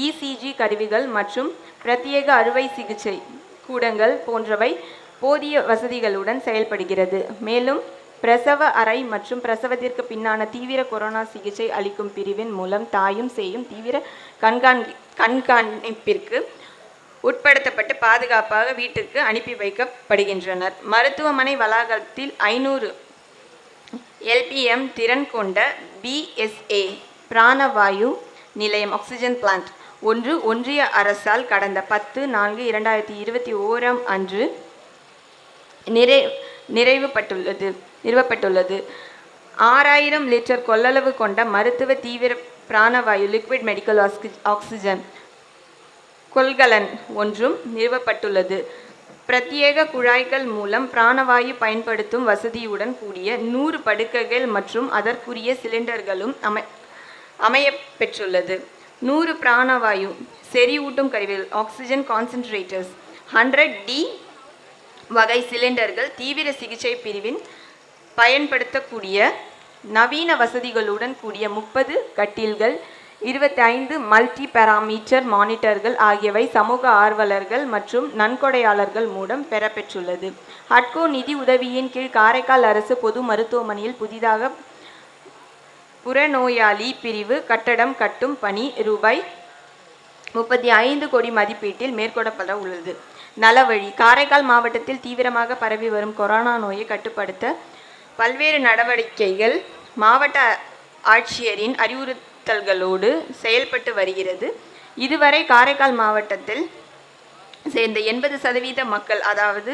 ECG கருவிகள் மற்றும் பிரத்யேக அறுவை சிகிச்சை கூடங்கள் போன்றவை போதிய வசதிகளுடன் செயல்படுகிறது. மேலும் பிரசவ அறை மற்றும் பிரசவத்திற்கு பின்னான தீவிர கொரோனா சிகிச்சை அளிக்கும் பிரிவின் மூலம் தாயும் சேயும் தீவிர கண்காணிப்பிற்கு உட்படுத்தப்பட்டு பாதுகாப்பாக வீட்டுக்கு அனுப்பி வைக்கப்படுகின்றனர். மருத்துவமனை வளாகத்தில் 500 LPM திறன் கொண்ட BSA பிராணவாயு நிலையம் ஆக்சிஜன் பிளான்ட் ஒன்றிய அரசால் கடந்த 10/4/2021 அன்று நிறுவப்பட்டுள்ளது. 6000 லிட்டர் கொள்ளளவு கொண்ட மருத்துவ தீவிர பிராணவாயு லிக்விட் மெடிக்கல் ஆக்சிஜன் கொள்கலன் ஒன்றும் நிறுவப்பட்டுள்ளது. பிரத்யேக குழாய்கள் மூலம் பிராணவாயு பயன்படுத்தும் வசதியுடன் கூடிய 100 படுக்கைகள் மற்றும் அதற்குரிய சிலிண்டர்களும் அமையப்பெற்றுள்ளது. 100 பிராணவாயு செறிவூட்டும் கருவிகள் ஆக்சிஜன் கான்சென்ட்ரேட்டர்ஸ், 100D வகை சிலிண்டர்கள், தீவிர சிகிச்சை பிரிவின் பயன்படுத்தக்கூடிய நவீன வசதிகளுடன் கூடிய 30 கட்டில்கள், 25 மல்டி பேராமீட்டர் மானிட்டர்கள் ஆகியவை சமூக ஆர்வலர்கள் மற்றும் நன்கொடையாளர்கள் மூலம் பெறப்பெற்றுள்ளது. ஹட்கோ நிதி உதவியின் கீழ் காரைக்கால் அரசு பொது மருத்துவமனையில் புதிதாக புறநோயாளி பிரிவு கட்டடம் கட்டும் பணி ரூபாய் 35 கோடி மதிப்பீட்டில் மேற்கொள்ளப்பட உள்ளது. நலவழி காரைக்கால் மாவட்டத்தில் தீவிரமாக பரவி வரும் கொரோனா நோயை கட்டுப்படுத்த பல்வேறு நடவடிக்கைகள் மாவட்ட ஆட்சியரின் அறிவுறுத்தல்களோடு செயல்பட்டு வருகிறது. இதுவரை காரைக்கால் மாவட்டத்தில் சேர்ந்த 80% மக்கள் அதாவது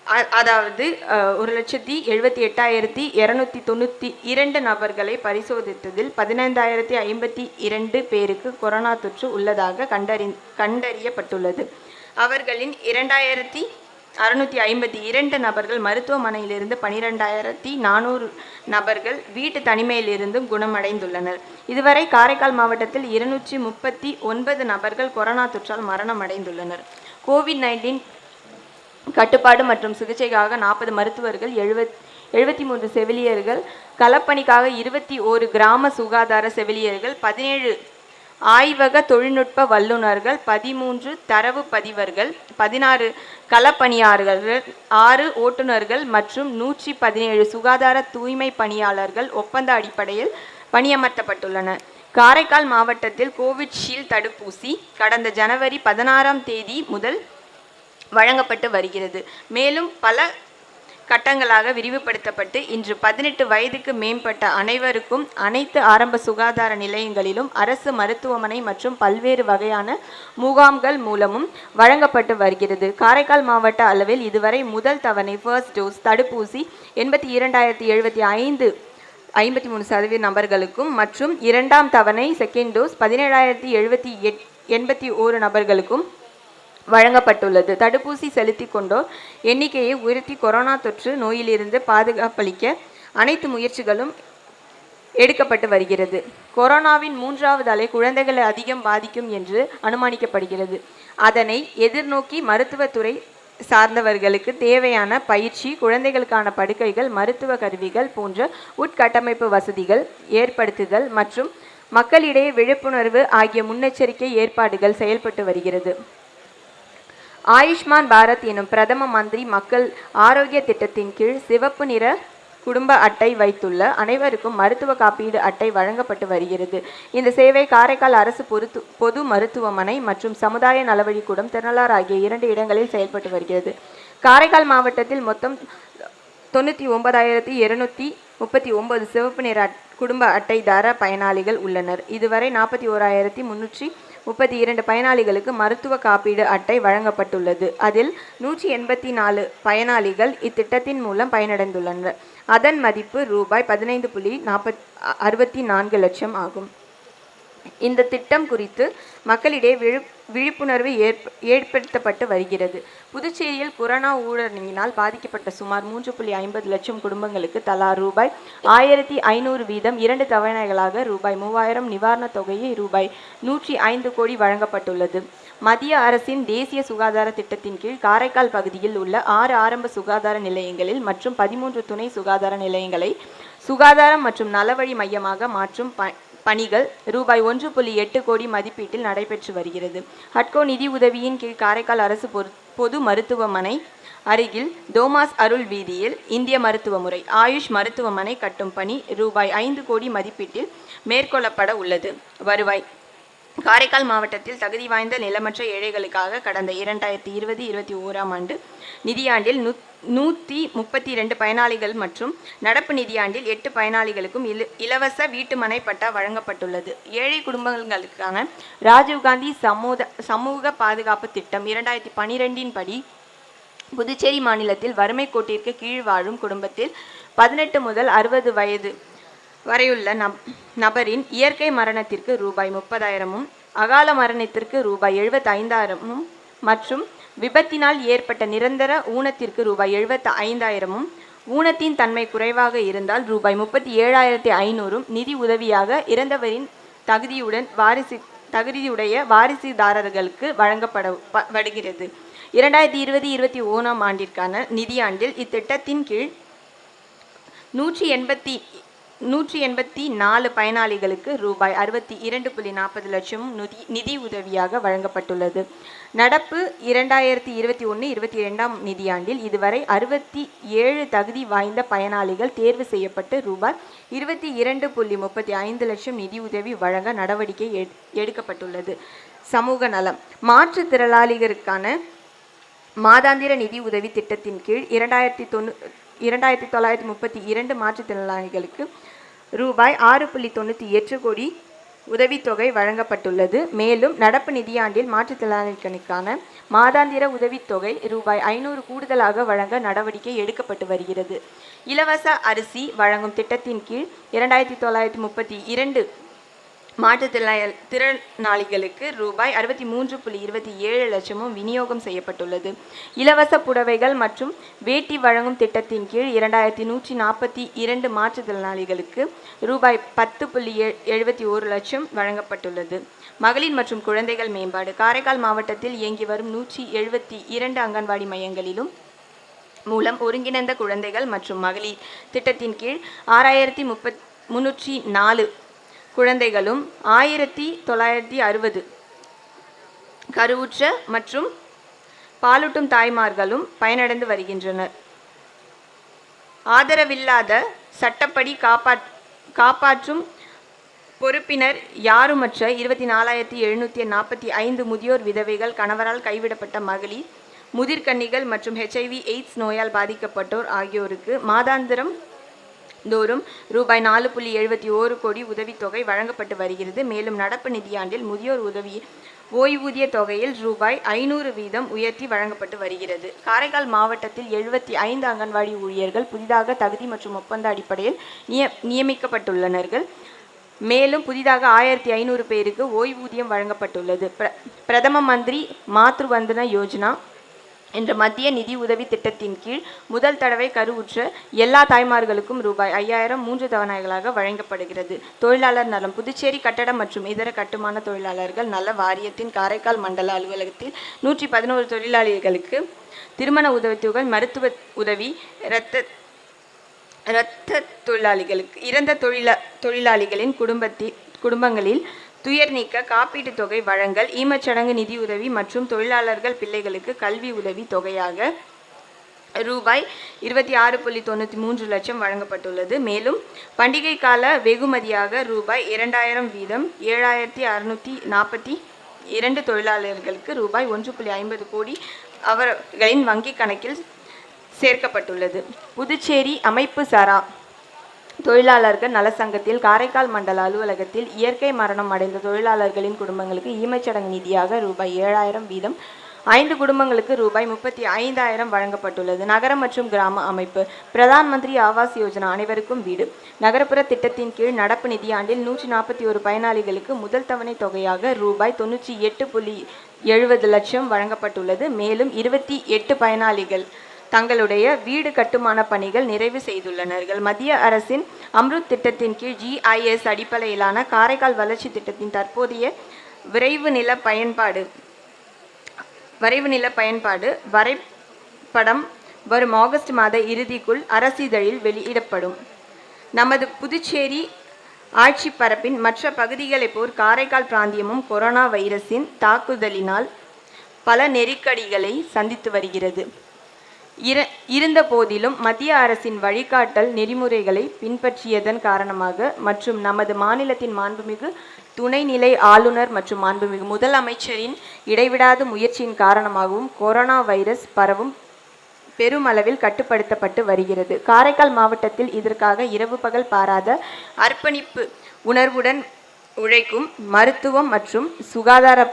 1,78,292 நபர்களை பரிசோதித்ததில் 15,052 பேருக்கு கொரோனா தொற்று உள்ளதாக கண்டறியப்பட்டுள்ளது. அவர்களின் 2,652 நபர்கள் மருத்துவமனையிலிருந்து 12,400 நபர்கள் வீட்டு தனிமையிலிருந்தும் குணமடைந்துள்ளனர். இதுவரை காரைக்கால் மாவட்டத்தில் 239 நபர்கள் கொரோனா தொற்றால் மரணம் அடைந்துள்ளனர். COVID-19 கட்டுப்பாடு மற்றும் சிகிச்சைக்காக 40 மருத்துவர்கள், 73 செவிலியர்கள், களப்பணிக்காக 21 கிராம சுகாதார செவிலியர்கள், 17 ஆய்வக தொழில்நுட்ப வல்லுநர்கள், 13 தரவு பதிவர்கள், 16 களப்பணியாளர்கள், 6 ஓட்டுநர்கள் மற்றும் 117 சுகாதார தூய்மை பணியாளர்கள் ஒப்பந்த அடிப்படையில் பணியமர்த்தப்பட்டுள்ளனர். காரைக்கால் மாவட்டத்தில் கோவிட்ஷீல்டு தடுப்பூசி கடந்த ஜனவரி 16ஆம் தேதி முதல் வழங்கப்பட்டு வருகிறது. மேலும் பல கட்டங்களாக விரிவுபடுத்தப்பட்டு இன்று 18 வயதுக்கு மேம்பட்ட அனைவருக்கும் அனைத்து ஆரம்ப சுகாதார நிலையங்களிலும் அரசு மருத்துவமனை மற்றும் பல்வேறு வகையான முகாம்கள் மூலமும் வழங்கப்பட்டு வருகிறது. காரைக்கால் மாவட்ட அளவில் இதுவரை முதல் தவணை ஃபர்ஸ்ட் டோஸ் தடுப்பூசி 82,053 நபர்களுக்கும் மற்றும் இரண்டாம் தவணை செகண்ட் டோஸ் 17,781 நபர்களுக்கும் வழங்கப்பட்டுள்ளது. தடுப்பூசி செலுத்திக் கொண்டோர் எண்ணிக்கையை உயர்த்தி கொரோனா தொற்று நோயிலிருந்து பாதுகாப்பளிக்க அனைத்து முயற்சிகளும் எடுக்கப்பட்டு வருகிறது. கொரோனாவின் 3வது அலை குழந்தைகளை அதிகம் பாதிக்கும் என்று அனுமானிக்கப்படுகிறது. அதனை எதிர்நோக்கி மருத்துவத்துறை சார்ந்தவர்களுக்கு தேவையான பயிற்சி, குழந்தைகளுக்கான படுக்கைகள், மருத்துவ கருவிகள் போன்ற உட்கட்டமைப்பு வசதிகள் ஏற்படுத்துதல் மற்றும் மக்களிடையே விழிப்புணர்வு ஆகிய முன்னெச்சரிக்கை ஏற்பாடுகள் செயல்பட்டு வருகிறது. ஆயுஷ்மான் பாரத் எனும் பிரதம மந்திரி மக்கள் ஆரோக்கிய திட்டத்தின் கீழ் சிவப்பு நிற குடும்ப அட்டை வைத்துள்ள அனைவருக்கும் மருத்துவ காப்பீடு அட்டை வழங்கப்பட்டு வருகிறது. இந்த சேவை காரைக்கால் அரசு பொது மருத்துவமனை மற்றும் சமுதாய நலவழிக்கூடம் திருநள்ளாறு ஆகிய 2 இடங்களில் செயல்பட்டு வருகிறது. காரைக்கால் மாவட்டத்தில் மொத்தம் 99,239 சிவப்பு நிற குடும்ப அட்டைதார பயனாளிகள் உள்ளனர். இதுவரை 41,332 பயனாளிகளுக்கு மருத்துவ காப்பீடு அட்டை வழங்கப்பட்டுள்ளது. அதில் 184 பயனாளிகள் இத்திட்டத்தின் மூலம் பயனடைந்துள்ளனர். அதன் மதிப்பு ரூபாய் 15.64 லட்சம் ஆகும். இந்த திட்டம் குறித்து மக்களிடையே விழிப்புணர்வு ஏற்படுத்தப்பட்டு வருகிறது. புதுச்சேரியில் கொரோனா ஊரடங்கினால் பாதிக்கப்பட்ட சுமார் 3.50 லட்சம் குடும்பங்களுக்கு தலா ரூபாய் 1,500 வீதம் 2 தவணைகளாக ரூபாய் 3,000 நிவாரணத் தொகையை ரூபாய் 105 கோடி வழங்கப்பட்டுள்ளது. மத்திய அரசின் தேசிய சுகாதார திட்டத்தின் கீழ் காரைக்கால் பகுதியில் உள்ள 6 ஆரம்ப சுகாதார நிலையங்களில் மற்றும் 13 துணை சுகாதார நிலையங்களை சுகாதாரம் மற்றும் நலவழி மையமாக மாற்றும் பணிகள் ரூபாய் 1.8 கோடி மதிப்பீட்டில் நடைபெற்று வருகிறது. ஹட்கோ நிதி உதவியின் கீழ் காரைக்கால் அரசு பொது மருத்துவமனை அருகில் தோமாஸ் அருள் வீதியில் இந்திய மருத்துவ முறை ஆயுஷ் மருத்துவமனை கட்டும் பணி ரூபாய் 5 கோடி மதிப்பீட்டில் மேற்கொள்ளப்பட உள்ளது. வருவாய் காரைக்கால் மாவட்டத்தில் தகுதி வாய்ந்த நிலமற்ற ஏழைகளுக்காக கடந்த 2020-21 நிதியாண்டில் 132 பயனாளிகள் மற்றும் நடப்பு நிதியாண்டில் 8 பயனாளிகளுக்கும் இலவச வீட்டுமனை பட்டா வழங்கப்பட்டுள்ளது. ஏழை குடும்பங்களுக்கான ராஜீவ்காந்தி சமூக பாதுகாப்பு திட்டம் 2012 படி புதுச்சேரி மாநிலத்தில் வறுமை கோட்டிற்கு கீழ் வாழும் குடும்பத்தில் 18 முதல் 60 வயது வரையுள்ள நபரின் இயற்கை மரணத்திற்கு ரூபாய் 30,000 அகால மரணத்திற்கு ரூபாய் 75,000 மற்றும் விபத்தினால் ஏற்பட்ட நிரந்தர ஊனத்திற்கு ரூபாய் 75,000 ஊனத்தின் தன்மை குறைவாக இருந்தால் ரூபாய் 37,500 நிதி உதவியாக இறந்தவரின் தகுதியுடைய வாரிசுதாரர்களுக்கு வழங்கப்படுகிறது. 2020-21 ஆண்டிற்கான நிதியாண்டில் இத்திட்டத்தின் கீழ் 184 பயனாளிகளுக்கு ரூபாய் 62.40 லட்சம் நிதி உதவியாக வழங்கப்பட்டுள்ளது. நடப்பு 2021-22 நிதியாண்டில் இதுவரை 67 தகுதி வாய்ந்த பயனாளிகள் தேர்வு செய்யப்பட்டு ரூபாய் 22.35 லட்சம் நிதியுதவி வழங்க நடவடிக்கை எடுக்கப்பட்டுள்ளது. சமூக நலம் மாற்றுத்திறனாளிகளுக்கான மாதாந்திர நிதி உதவி திட்டத்தின் கீழ் 2,932 மாற்றுத்திறனாளிகளுக்கு ரூபாய் 6.98 கோடி உதவித்தொகை வழங்கப்பட்டுள்ளது. மேலும் நடப்பு நிதியாண்டில் மாற்றுத்திறனாளிகளுக்கான மாதாந்திர உதவித்தொகை ரூபாய் 500 கூடுதலாக வழங்க நடவடிக்கை எடுக்கப்பட்டு வருகிறது. இலவச அரிசி வழங்கும் திட்டத்தின் கீழ் 2,932 மாற்றுத்திறனாளிகளுக்கு ரூபாய் 63.27 லட்சமும் விநியோகம் செய்யப்பட்டுள்ளது. இலவச புடவைகள் மற்றும் வேட்டி வழங்கும் திட்டத்தின் கீழ் 2,142 மாற்றுத்திறனாளிகளுக்கு ரூபாய் 10.71 லட்சம் வழங்கப்பட்டுள்ளது. மகளிர் மற்றும் குழந்தைகள் மேம்பாடு காரைக்கால் மாவட்டத்தில் இயங்கி வரும் 172 அங்கன்வாடி மையங்களிலும் மூலம் ஒருங்கிணைந்த குழந்தைகள் மற்றும் மகளிர் திட்டத்தின் கீழ் 6,304 குழந்தைகளும் 1,960 கருவுற்ற மற்றும் பாலூட்டும் தாய்மார்களும் பயனடைந்து வருகின்றனர். ஆதரவில்லாத சட்டப்படி காப்பாற்றும் பொறுப்பினர் யாருமற்ற 24,745 முதியோர் விதவைகள், கணவரால் கைவிடப்பட்ட மகளிர், முதிர்கன்னிகள் மற்றும் HIV/AIDS நோயால் பாதிக்கப்பட்டோர் ஆகியோருக்கு மாதாந்திரம் தோறும் ரூபாய் 4.71 கோடி உதவித்தொகை வழங்கப்பட்டு வருகிறது. மேலும் நடப்பு நிதியாண்டில் முதியோர் ஓய்வூதிய தொகையில் ரூபாய் 500 வீதம் உயர்த்தி வழங்கப்பட்டு வருகிறது. காரைக்கால் மாவட்டத்தில் 75 அங்கன்வாடி ஊழியர்கள் புதிதாக தகுதி மற்றும் ஒப்பந்த அடிப்படையில் நியமிக்கப்பட்டுள்ளனர்கள். மேலும் புதிதாக 1,500 பேருக்கு ஓய்வூதியம் வழங்கப்பட்டுள்ளது. பிரதம மந்திரி மாத்ரு வந்தனா யோஜனா என்ற மத்திய நிதி உதவி திட்டத்தின் கீழ் முதல் தடவை கருவுற்ற எல்லா தாய்மார்களுக்கும் ரூபாய் 5,000 3 தவணைகளாக வழங்கப்படுகிறது. தொழிலாளர் நலம் புதுச்சேரி கட்டடம் மற்றும் இதர கட்டுமான தொழிலாளர்கள் நல வாரியத்தின் காரைக்கால் மண்டல அலுவலகத்தில் 111 தொழிலாளிகளுக்கு திருமண உதவித்தொகை, மருத்துவ உதவி, இரத்த தொழிலாளிகளுக்கு இறந்த தொழிலாளிகளின் குடும்பங்களில் துயர் நீக்க காப்பீட்டு தொகை வழங்கல், ஈமச்சடங்கு நிதியுதவி மற்றும் தொழிலாளர்கள் பிள்ளைகளுக்கு கல்வி உதவி தொகையாக ரூபாய் 26.93 லட்சம் வழங்கப்பட்டுள்ளது. மேலும் பண்டிகை கால வெகுமதியாக ரூபாய் 2000 வீதம் 7642 தொழிலாளர்களுக்கு ரூபாய் 1.50 கோடி அவர்களின் வங்கிக் கணக்கில் சேர்க்கப்பட்டுள்ளது. புதுச்சேரி அமைப்பு சாரா தொழிலாளர்கள் நலசங்கத்தில் காரைக்கால் மண்டல அலுவலகத்தில் இயற்கை மரணம் அடைந்த தொழிலாளர்களின் குடும்பங்களுக்கு ஈமச்சடங்கு நிதியாக ரூபாய் 7000 வீதம் 5 குடும்பங்களுக்கு ரூபாய் 35,000 வழங்கப்பட்டுள்ளது. நகர மற்றும் கிராம அமைப்பு பிரதான் மந்திரி ஆவாஸ் யோஜனா அனைவருக்கும் வீடு நகரப்புற திட்டத்தின் கீழ் நடப்பு நிதியாண்டில் 141 பயனாளிகளுக்கு முதல் தவணை தொகையாக ரூபாய் 98.70 லட்சம் வழங்கப்பட்டுள்ளது. மேலும் 28 பயனாளிகள் தங்களுடைய வீடு கட்டுமான பணிகள் நிறைவு செய்துள்ளனர். மத்திய அரசின் அம்ருத் திட்டத்தின் கீழ் GIS அடிப்படையிலான காரைக்கால் வளர்ச்சி திட்டத்தின் தற்போதைய விரைவு நில பயன்பாடு வரைபடம் வரும் ஆகஸ்ட் மாத இறுதிக்குள் அரசிதழில் வெளியிடப்படும். நமது புதுச்சேரி ஆட்சி பரப்பின் மற்ற பகுதிகளைப் போல் காரைக்கால் பிராந்தியமும் கொரோனா வைரஸின் தாக்குதலினால் பல நெருக்கடிகளை சந்தித்து வருகிறது. இருந்த போதிலும் மத்திய அரசின் வழிகாட்டல் நெறிமுறைகளை பின்பற்றியதன் காரணமாக மற்றும் நமது மாநிலத்தின் மாண்புமிகு துணைநிலை ஆளுநர் மற்றும் மாண்புமிகு முதலமைச்சரின் இடைவிடாத முயற்சியின் காரணமாகவும் கொரோனா வைரஸ் பரவும் பெருமளவில் கட்டுப்படுத்தப்பட்டு வருகிறது. காரைக்கால் மாவட்டத்தில் இதற்காக இரவு பகல் பாராத அர்ப்பணிப்பு உணர்வுடன் உழைக்கும் மருத்துவம் மற்றும் சுகாதார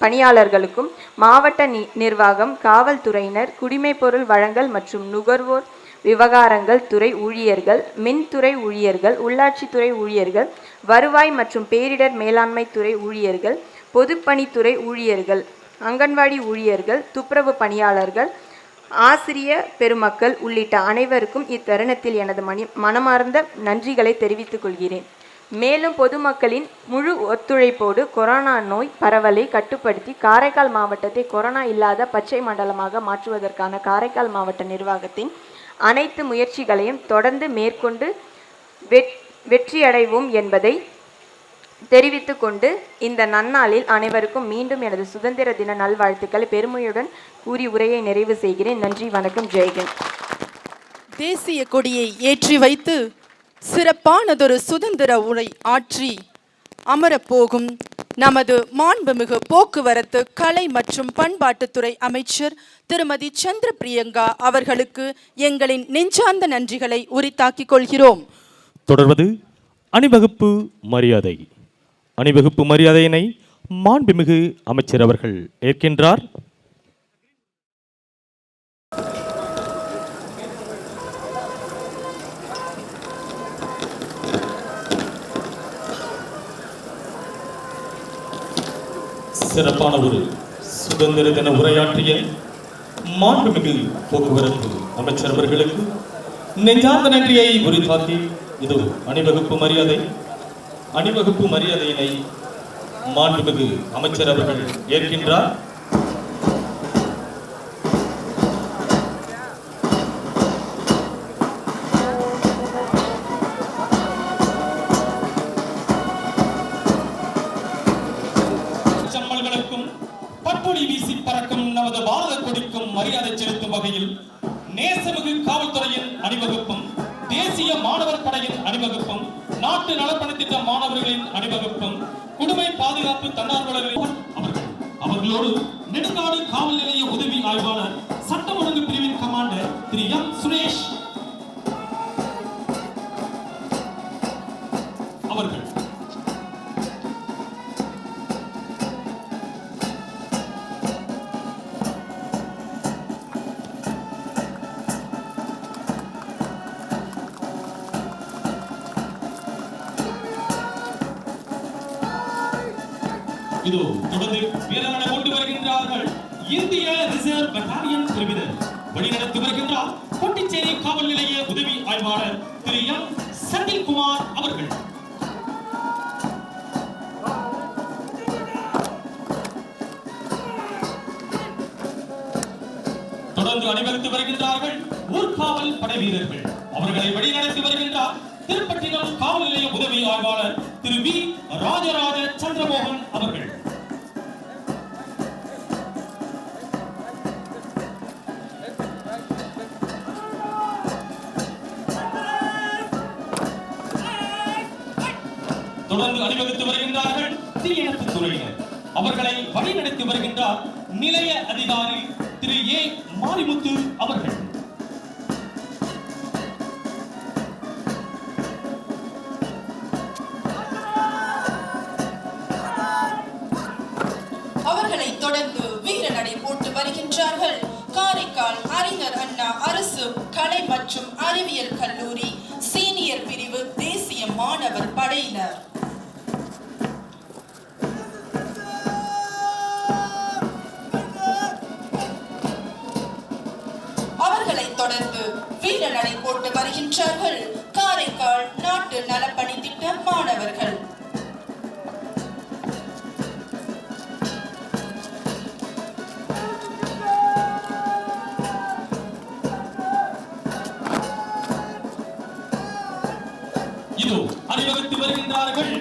பணியாளர்களுக்கும் மாவட்ட நிர்வாகம், காவல்துறையினர், குடிமைப்பொருள் வழங்கல் மற்றும் நுகர்வோர் விவகாரங்கள் துறை ஊழியர்கள், மின்துறை ஊழியர்கள், உள்ளாட்சித்துறை ஊழியர்கள், வருவாய் மற்றும் பேரிடர் மேலாண்மை துறை ஊழியர்கள், பொதுப்பணித்துறை ஊழியர்கள், அங்கன்வாடி ஊழியர்கள், துப்புரவு பணியாளர்கள், ஆசிரிய பெருமக்கள் உள்ளிட்ட அனைவருக்கும் இத்தருணத்தில் எனது மனமார்ந்த நன்றிகளை தெரிவித்துக் கொள்கிறேன். மேலும் பொதுமக்களின் முழு ஒத்துழைப்போடு கொரோனா நோய் பரவலை கட்டுப்படுத்தி காரைக்கால் மாவட்டத்தை கொரோனா இல்லாத பச்சை மண்டலமாக மாற்றுவதற்கான காரைக்கால் மாவட்ட நிர்வாகத்தின் அனைத்து முயற்சிகளையும் தொடர்ந்து மேற்கொண்டு வெற்றியடைவோம் என்பதை தெரிவித்துக் கொண்டு இந்த நன்னாளில் அனைவருக்கும் மீண்டும் எனது சுதந்திர தின நல்வாழ்த்துக்களை பெருமையுடன் கூறி உரையை நிறைவு செய்கிறேன். நன்றி, வணக்கம், ஜெய்ஹிந்த். தேசிய கொடியை ஏற்றி வைத்து சிறப்பானதொரு சுதந்திர உரை ஆற்றி அமரப்போகும் நமது மாண்புமிகு போக்குவரத்து கலை மற்றும் பண்பாட்டுத்துறை அமைச்சர் திருமதி சந்திர பிரியங்கா அவர்களுக்கு எங்களின் நெஞ்சார்ந்த நன்றிகளை உரித்தாக்கிக் கொள்கிறோம். தொடர்வது அணிவகுப்பு மரியாதை. அணிவகுப்பு மரியாதையினை மாண்புமிகு அமைச்சர் அவர்கள் ஏற்கின்றார். சிறப்பான ஒரு சுதந்திர தின உரையாற்றிய மாண்புமிகு போக்குவரத்து அமைச்சர் அவர்களுக்கு நெஞ்சார்ந்த நன்றியை உரித்தாக்கி இது அணிவகுப்பு மரியாதை. அணிவகுப்பு மரியாதையினை மாண்புமிகு அமைச்சர் அவர்கள் ஏற்கின்றார். பட்டுடி வீசி பறக்கும் நமது பாரத கொடிக்கும் மரியாதை செலுத்தும் வகையில் நேசமிகு காவல்துறையின் அணிவகுப்பும், தேசிய மாணவர் படையின் அணிவகுப்பும், நாட்டு நலப்பணித்திட்ட மாணவர்களின் அணிவகுப்பும், குடிமை பாதுகாப்பு தன்னார்வலர்களின் அவர்களோடு நெடுங்காடு காவல் நிலைய உதவி ஆய்வாளர் சட்டம் ஒழுங்கு பிரிவின் கமாண்டர் திரு எம் சுரேஷ் அவர்கள் இதோ தொடர்ந்து வீரர்களை கொண்டு வருகின்றார்கள். இந்திய ரிசர்வ் பட்டாலியன் பிரிவினர் வழிநடத்தி வருகின்றார் பொட்டிச்சேரி காவல் நிலைய உதவி ஆய்வாளர் திரு எம் செந்தில்குமார் அவர்கள். தொடர்ந்து அணிவகுத்து வருகின்றார்கள் ஊர்காவல் படை வீரர்கள். அவர்களை வழிநடத்தி வருகின்றார் திருப்பட்டினம் காவல் நிலைய உதவி ஆய்வாளர் திரு வி ராஜராஜ சந்திரமோகன் அவர்கள். தொடர்ந்து அணிவகுத்து வருகின்றார்கள் தீயணைப்பு துறையினர். அவர்களை வழிநடத்தி வருகின்றார் நிலைய அதிகாரி திரு ஏ மாரிமுத்து அவர்கள். அவர்களை தொடர்ந்து வீர நடை போட்டு வருகின்றார்கள் காரைக்கால் அறிஞர் அண்ணா அரசு கலை மற்றும் அறிவியல் கல்லூரி சீனியர் பிரிவு தேசிய மாணவர் படையினர். அவர்களை தொடர்ந்து வீர நடை போட்டு வருகின்றார்கள் காரைக்கால் நாட்டு நலப்பணி திட்ட மாணவர்கள். இதோ அணிவகுத்து வருகின்றார்கள்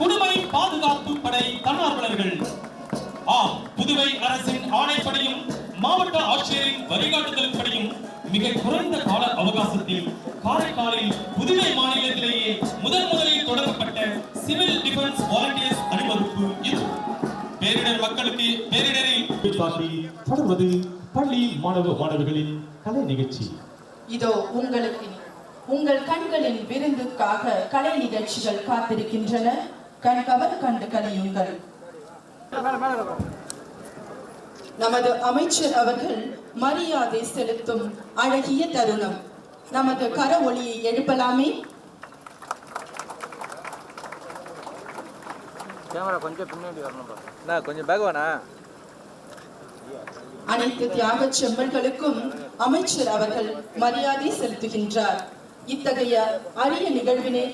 குடிமை பாதுகாப்பு படை தன்னார்வலர்கள். ஆம், புதுவை அரசின் ஆணைப்படியும் மாவட்ட ஆட்சியரின் வழிகாட்டுதல்படியும் மிக குறைந்த கால அவகாசத்தில் காரைக்காலில் புதுவை மாநிலத்திலேயே முதலில் தொடங்கப்பட்ட சிவில் டிஃபென்ஸ் வாலண்டியர்ஸ் அணிவகுப்பு இது. பேரிடர் மக்களுக்கு பேரிடரில் தொடர்வது பள்ளி மாணவ மாணவிகளின் கலை நிகழ்ச்சி. இதோ உங்களுக்கு உங்கள் கண்களின் விருந்துக்காக கலை நிகழ்ச்சிகள் காத்திருக்கின்றன. கண்கவர் கண்டு கலியுங்கள். நமது அமைச்சர் அவர்கள் மரியாதை செலுத்தும் அழகிய தருணம். நமது கர ஒளியை எழுப்பலாமே. கொஞ்சம் பின்னாடி வரணும், கொஞ்சம் பேக்வானா. அனைத்து தியாக செம்மல்களுக்கும் அமைச்சர் அவர்கள் மரியாதை செலுத்துகின்றார். இத்தகைய அரிய நிகழ்வினை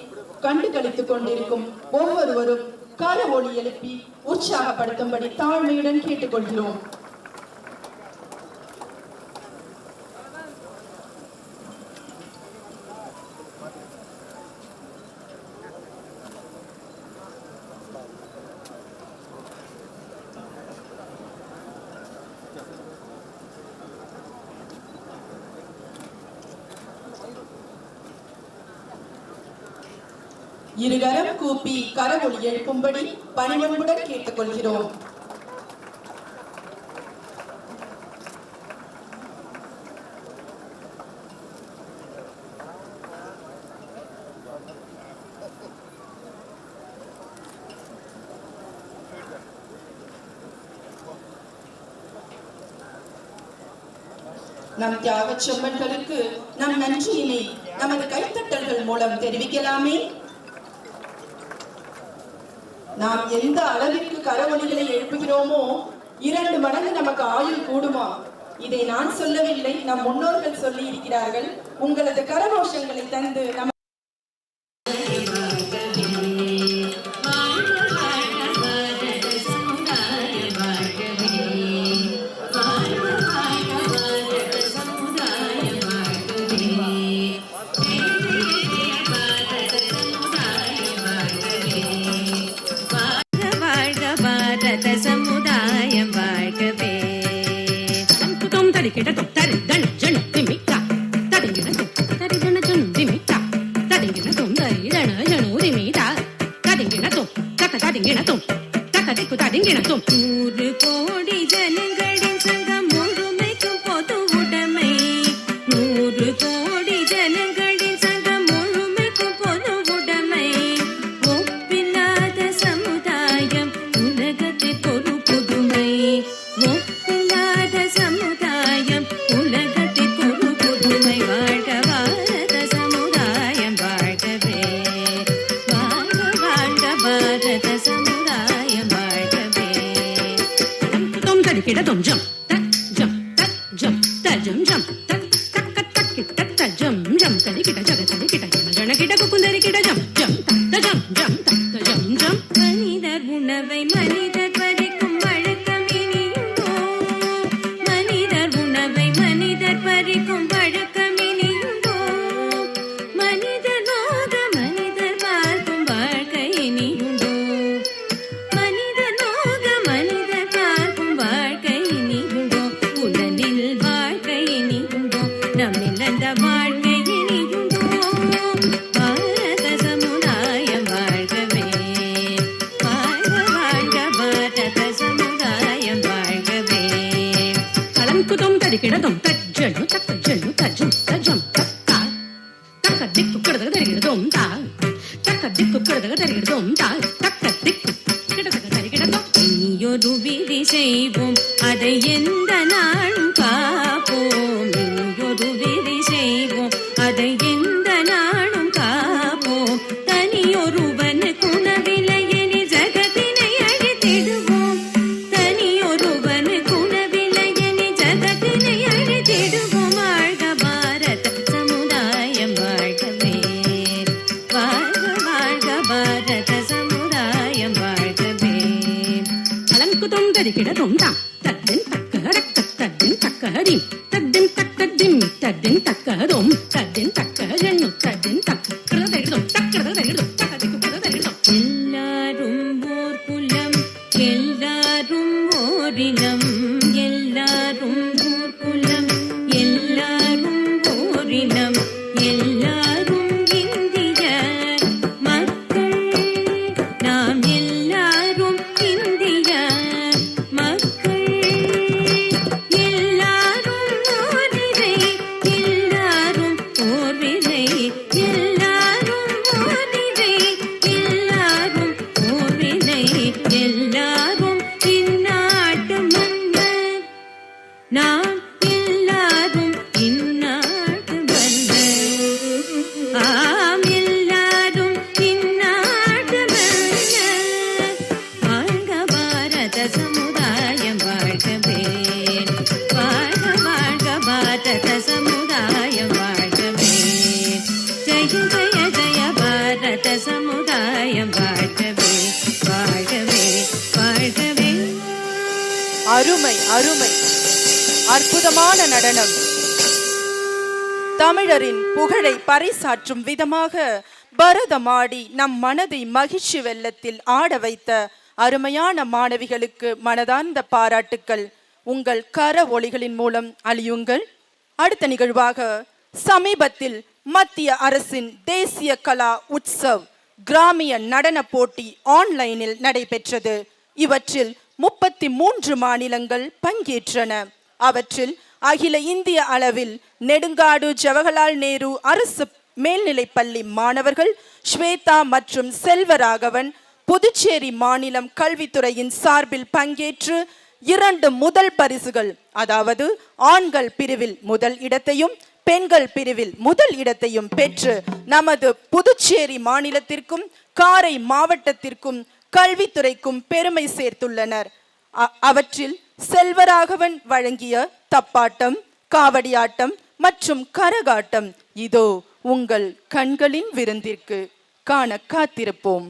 கண்டு களித்துக் கொண்டிருக்கும் ஒவ்வொருவரும் கர ஒளி எழுப்பி உற்சாகப்படுத்தும்படி தாழ்மையுடன் கேட்டுக்கொள்கிறோம். இருகரம் கூப்பி கரவொலி எழுப்பும்படி பணிவன்புடன் கேட்டுக்கொள்கிறோம். நம் தியாக செம்மல்களுக்கு நம் நன்றியினை நமது கைத்தட்டல்கள் மூலம் தெரிவிக்கலாமே. நாம் எந்த அளவிற்கு கரவொலிகளை எழுப்புகிறோமோ 2 மடங்கு நமக்கு ஆயுள் கூடுமா? இதை நான் சொல்லவில்லை, நம் முன்னோர்கள் சொல்லி இருக்கிறார்கள். உங்களது கரகோஷங்களை தந்து நம்ம சமுதாயம் வாழ்கவே. தரிக்கிடத்தும் தரிதன ஜன திமிக்கா தரிங்கிடத்தும் தரிதன ஜன திமிக்கா தரிங்கிடத்தும் தரிதன ஜனு திமிதா தரிங்கிடத்தும் தக்க தரிங்கிடத்தும் தக்க திக்கு தரிங்கிடத்தும் 100 கோடி ஜனங்களின் சங்கம் முழுமைக்கும் பொது உடைமை. 100 கோடி ஜனங்களின் சங்கம் முழுமைக்கும் பொது உடைமை. ஒப்பில்லாத சமுதாயம் உலகத்திற்கு ஒரு புதுமை. ஒப்பில்லாத சமுதாயம் உலகத்திற்கு ஒரு புதுமை. வாழ்க பாரத சமுதாயம் வாழ்கவே. வாழ்க வாழ்க பாரத சமுதாயம் வாழ்கவே. தும் தடிக்கிட தும் ஜம் தக் ஜம் தக் ஜம் த ஜம் ஜம் தக் தக்க தக்கிட்ட த ஜம் ஜம் தடிக்கிட ஜக தடிக்கிட ஜம் ஜனகிட குக்குந்தரிக்கிட ஜம் ஜம் த ஜம் ஜம் த ஜம் ஜம். மனிதர் உணவை மனிதர் பறிக்கும் வழக்கம் இனியுண்டோ? மனிதர் உணவை மனிதர் பறிக்கும் வழக்கம் இனியுண்டோ? மனிதர் நோக மனிதர் பார்க்கும் வாழ்க்கை இனியுண்டோ? மனிதர் நோக மனிதர் பார்க்கும் வாழ்க்கை இனியுண்டோ? உடலில் வாழ்க்கை இனியுண்டோ? நம்மில் அந்த வாழ்க்கை இனியுண்டோ? తరికిడదం తజ్జను తక్కజను తజ్జం తజ్జం తక్క తక్క దిక్కు కిడదగ తరికిడదం తా తక్క దిక్కు కిడదగ తరికిడదం తా తక్క దిక్కు కిడదగ తరికిడదం இனியொரு விதி செய்வோம் அதை எந்த நாளும் காப்போம் இனியொரு விதி செய்வோம் அதை எந்த நாளும் காப்போம் தனியொருவன் குணவிலையெனி ஜகத்தினை அழித்திடுவோம் தனியொருவன் குணவிலையெனி ஜகத்தினை அழித்திடுவோம் வாழ்க பாரத சமுதாயம் வாழ்கவே வாழ்க வாழ்க பாரத சமுதாயம் வாழ்கவே அலங்குதும் தரிக்கிடதும் தான் தத்தின் தக்கஹடக்க தத்தின் தக்கஹடிம் தத்தின் தக்கதிம் தத்தின் தக்கஹதும் தத்தின் தக்கஹஜன்னு தத்தின் தக்கரதெடுதும் தக்கரதெடுதும் தக்கதிக்குரதெடுதும் எல்லாரும் ஓர் குலம் எல்லாரும் ஓரினம் எல்லாரும் ஓர் குலம் எல்லாரும் ஓரினம் எல்லாரும் இந்திய மக்கள் நாம் எல்லாரும் இந்திய மக்கள் எல்லாரும் ஓரிரை எல்லாரும் ஓர்விரை எல்லாரும் ஓரிரை எல்லாரும் ஓர்விரை எல்லாரும் இந்நாட்டு மன்னர் நாம் எல்லாரும் இந்நாட்டு மன்னர் ஆம் எல்லாரும் இந்நாட்டு மன்னர் வாழ்க பாரத சமுதாயம் வாழ்கவே வாழ்க வாழ்க பாரத சமுதாயம் வாழ்கவே ஜெய ஜெய ஜெய பாரத சமுதாயம் வாழ்கவே வாழ்கவே வாழ்கவே அருமை அருமை, அற்புதமான நடனம். தமிழரின் புகழை பறைசாற்றும் விதமாக பரதமாடி நம் மனதை மகிழ்ச்சி வெள்ளத்தில் ஆட வைத்த அருமையான மாணவிகளுக்கு மனதார்ந்த பாராட்டுக்கள். உங்கள் கர ஒளிகளின் மூலம் அழியுங்கள். அடுத்த நிகழ்வாக சமீபத்தில் மத்திய அரசின் தேசிய கலா உற்சவ் கிராமிய நடன போட்டி ஆன்லைனில் நடைபெற்றது. இவற்றில் 33 மாநிலங்கள் பங்கேற்றன. அவற்றில் அகில இந்திய அளவில் நெடுங்காடு ஜவஹர்லால் நேரு அரசு மேல்நிலைப்பள்ளி மாணவர்கள் ஸ்வேதா மற்றும் செல்வராகவன் புதுச்சேரி மாநிலம் கல்வித்துறையின் சார்பில் பங்கேற்று 2 முதல் பரிசுகள், அதாவது ஆண்கள் பிரிவில் முதல் இடத்தையும் பெண்கள் பிரிவில் முதல் இடத்தையும் பெற்று நமது புதுச்சேரி மாநிலத்திற்கும் காரை மாவட்டத்திற்கும் கல்வித்துறைக்கும் பெருமை சேர்த்துள்ளனர். அவற்றில் செல்வராகவன் வழங்கிய தப்பாட்டம், காவடியாட்டம் மற்றும் கரகாட்டம் இதோ உங்கள் கண்களின் விருந்திற்கு காண காத்திருப்போம்.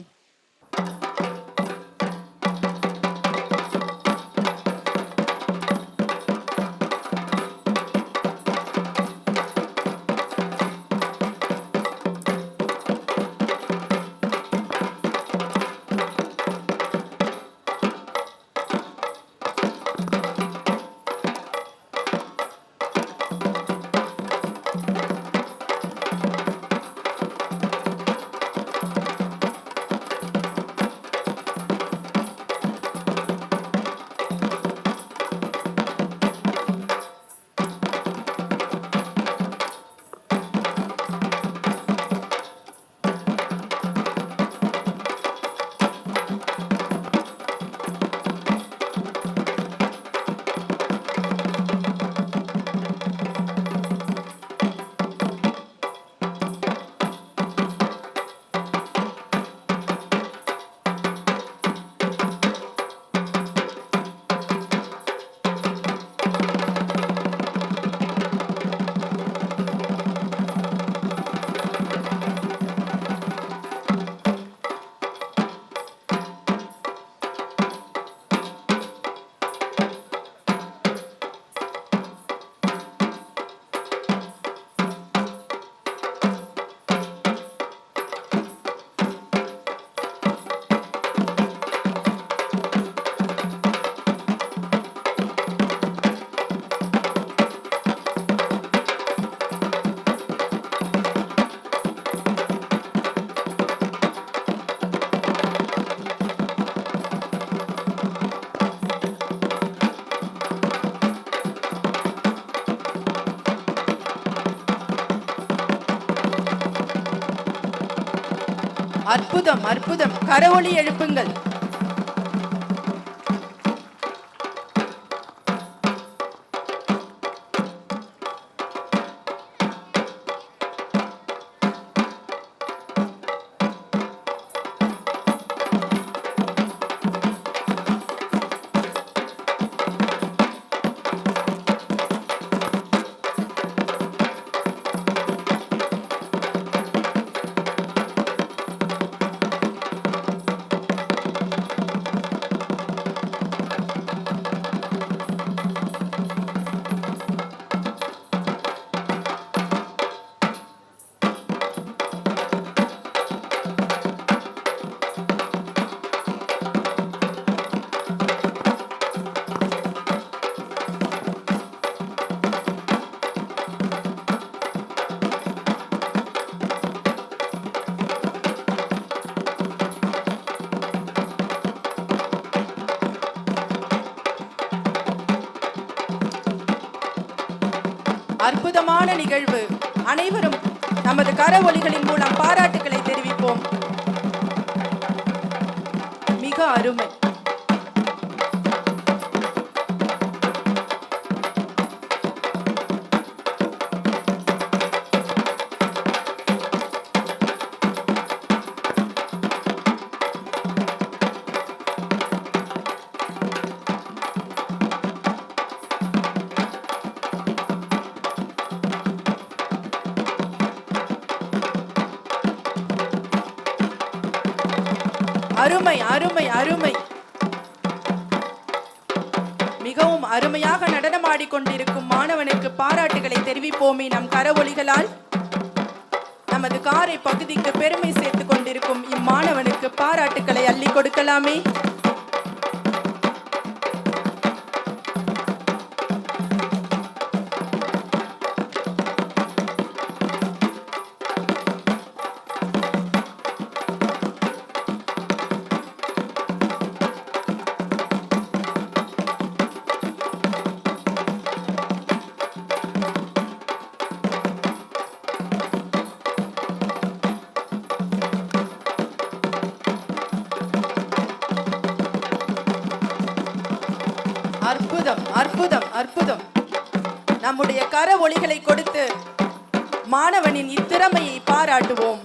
அற்புதம் அற்புதம், கரவொலி எழுப்புங்கள். அற்புதமான நிகழ்வு. அனைவரும் நமது கரவொலிகளின் மூலம் பாராட்டுக்களை தெரிவிப்போம். மிக அருமை. அருமை அருமை அருமை. மிகவும் அருமையாக நடனமாடிக்கொண்டிருக்கும் மாணவனுக்கு பாராட்டுகளை தெரிவிப்போமே நம் கரவொலிகளால். நமது காரை பகுதிக்கு பெருமை சேர்த்துக் கொண்டிருக்கும் இம்மாணவனுக்கு பாராட்டுக்களை அள்ளி கொடுக்கலாமே. அற்புதம் அற்புதம் அற்புதம். நம்முடைய கர ஒலிகளை கொடுத்து மாணவனின் இத்திறமையை பாராட்டுவோம்.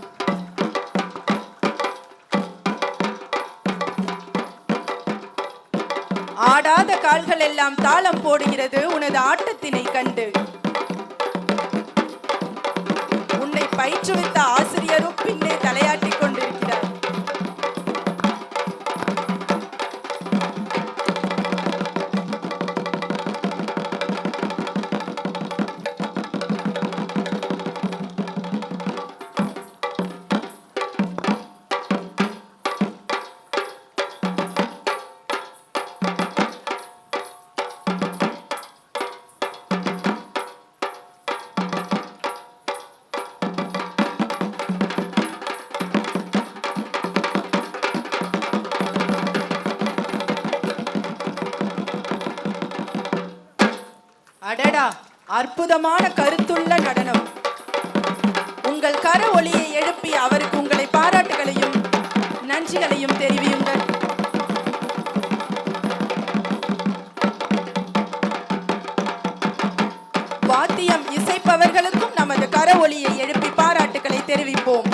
ஆடாத கால்கள் எல்லாம் தாளம் போடுகிறது உனது ஆட்டத்தினை கண்டு. உன்னை பயிற்றுவித்த ஆசிரியரும் பின்னே தலையாட்டிக் கொண்டிருக்கிறார். அடடா, அற்புதமான கருத்துள்ள நடனம். உங்கள் கர ஒலியை எழுப்பி அவருக்கு உங்களை பாராட்டுகளையும் நன்றிகளையும் தெரிவியுங்கள். வாத்தியம் இசைப்பவர்களுக்கும் நமது கர ஒலியை எழுப்பி பாராட்டுகளை தெரிவிப்போம்.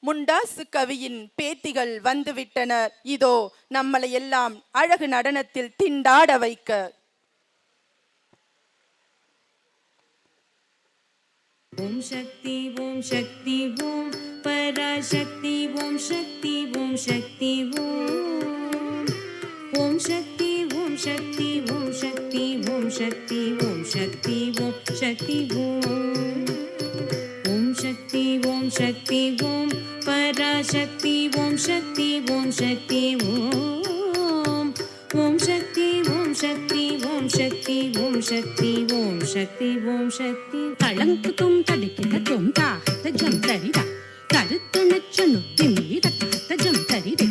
முண்டாசு கவியின் பேத்திகள் வந்துவிட்டனர். இதோ நம்மளை எல்லாம் அழகு நடனத்தில் திண்டாட வைக்க. ஓம் சக்தி ஓம் சக்தி ஓம் பராசக்தி ஓம் சக்தி ஓம் சக்தி ஓம் ஓம் சக்தி ஓம் சக்தி ஓம் சக்தி ஓம் சக்தி ஓம் சக்தி ஓம் சக்தி ஓம் ஓம் சக்தி ஓம் சக்தி ஓம் பராசக்தி ஓம் சக்தி ஓம் சக்தி ஓம் ஓம் சக்தி ஓம் சக்தி ஓம் சக்தி ஓம் சக்தி ஓம் சக்தி ஓம் சக்தி தளங்குதும் தடுக்கிடத்தும் தாஹத ஜம் தரிதா கருத்தனச்சனு திமி தஹத ஜம் தரிதே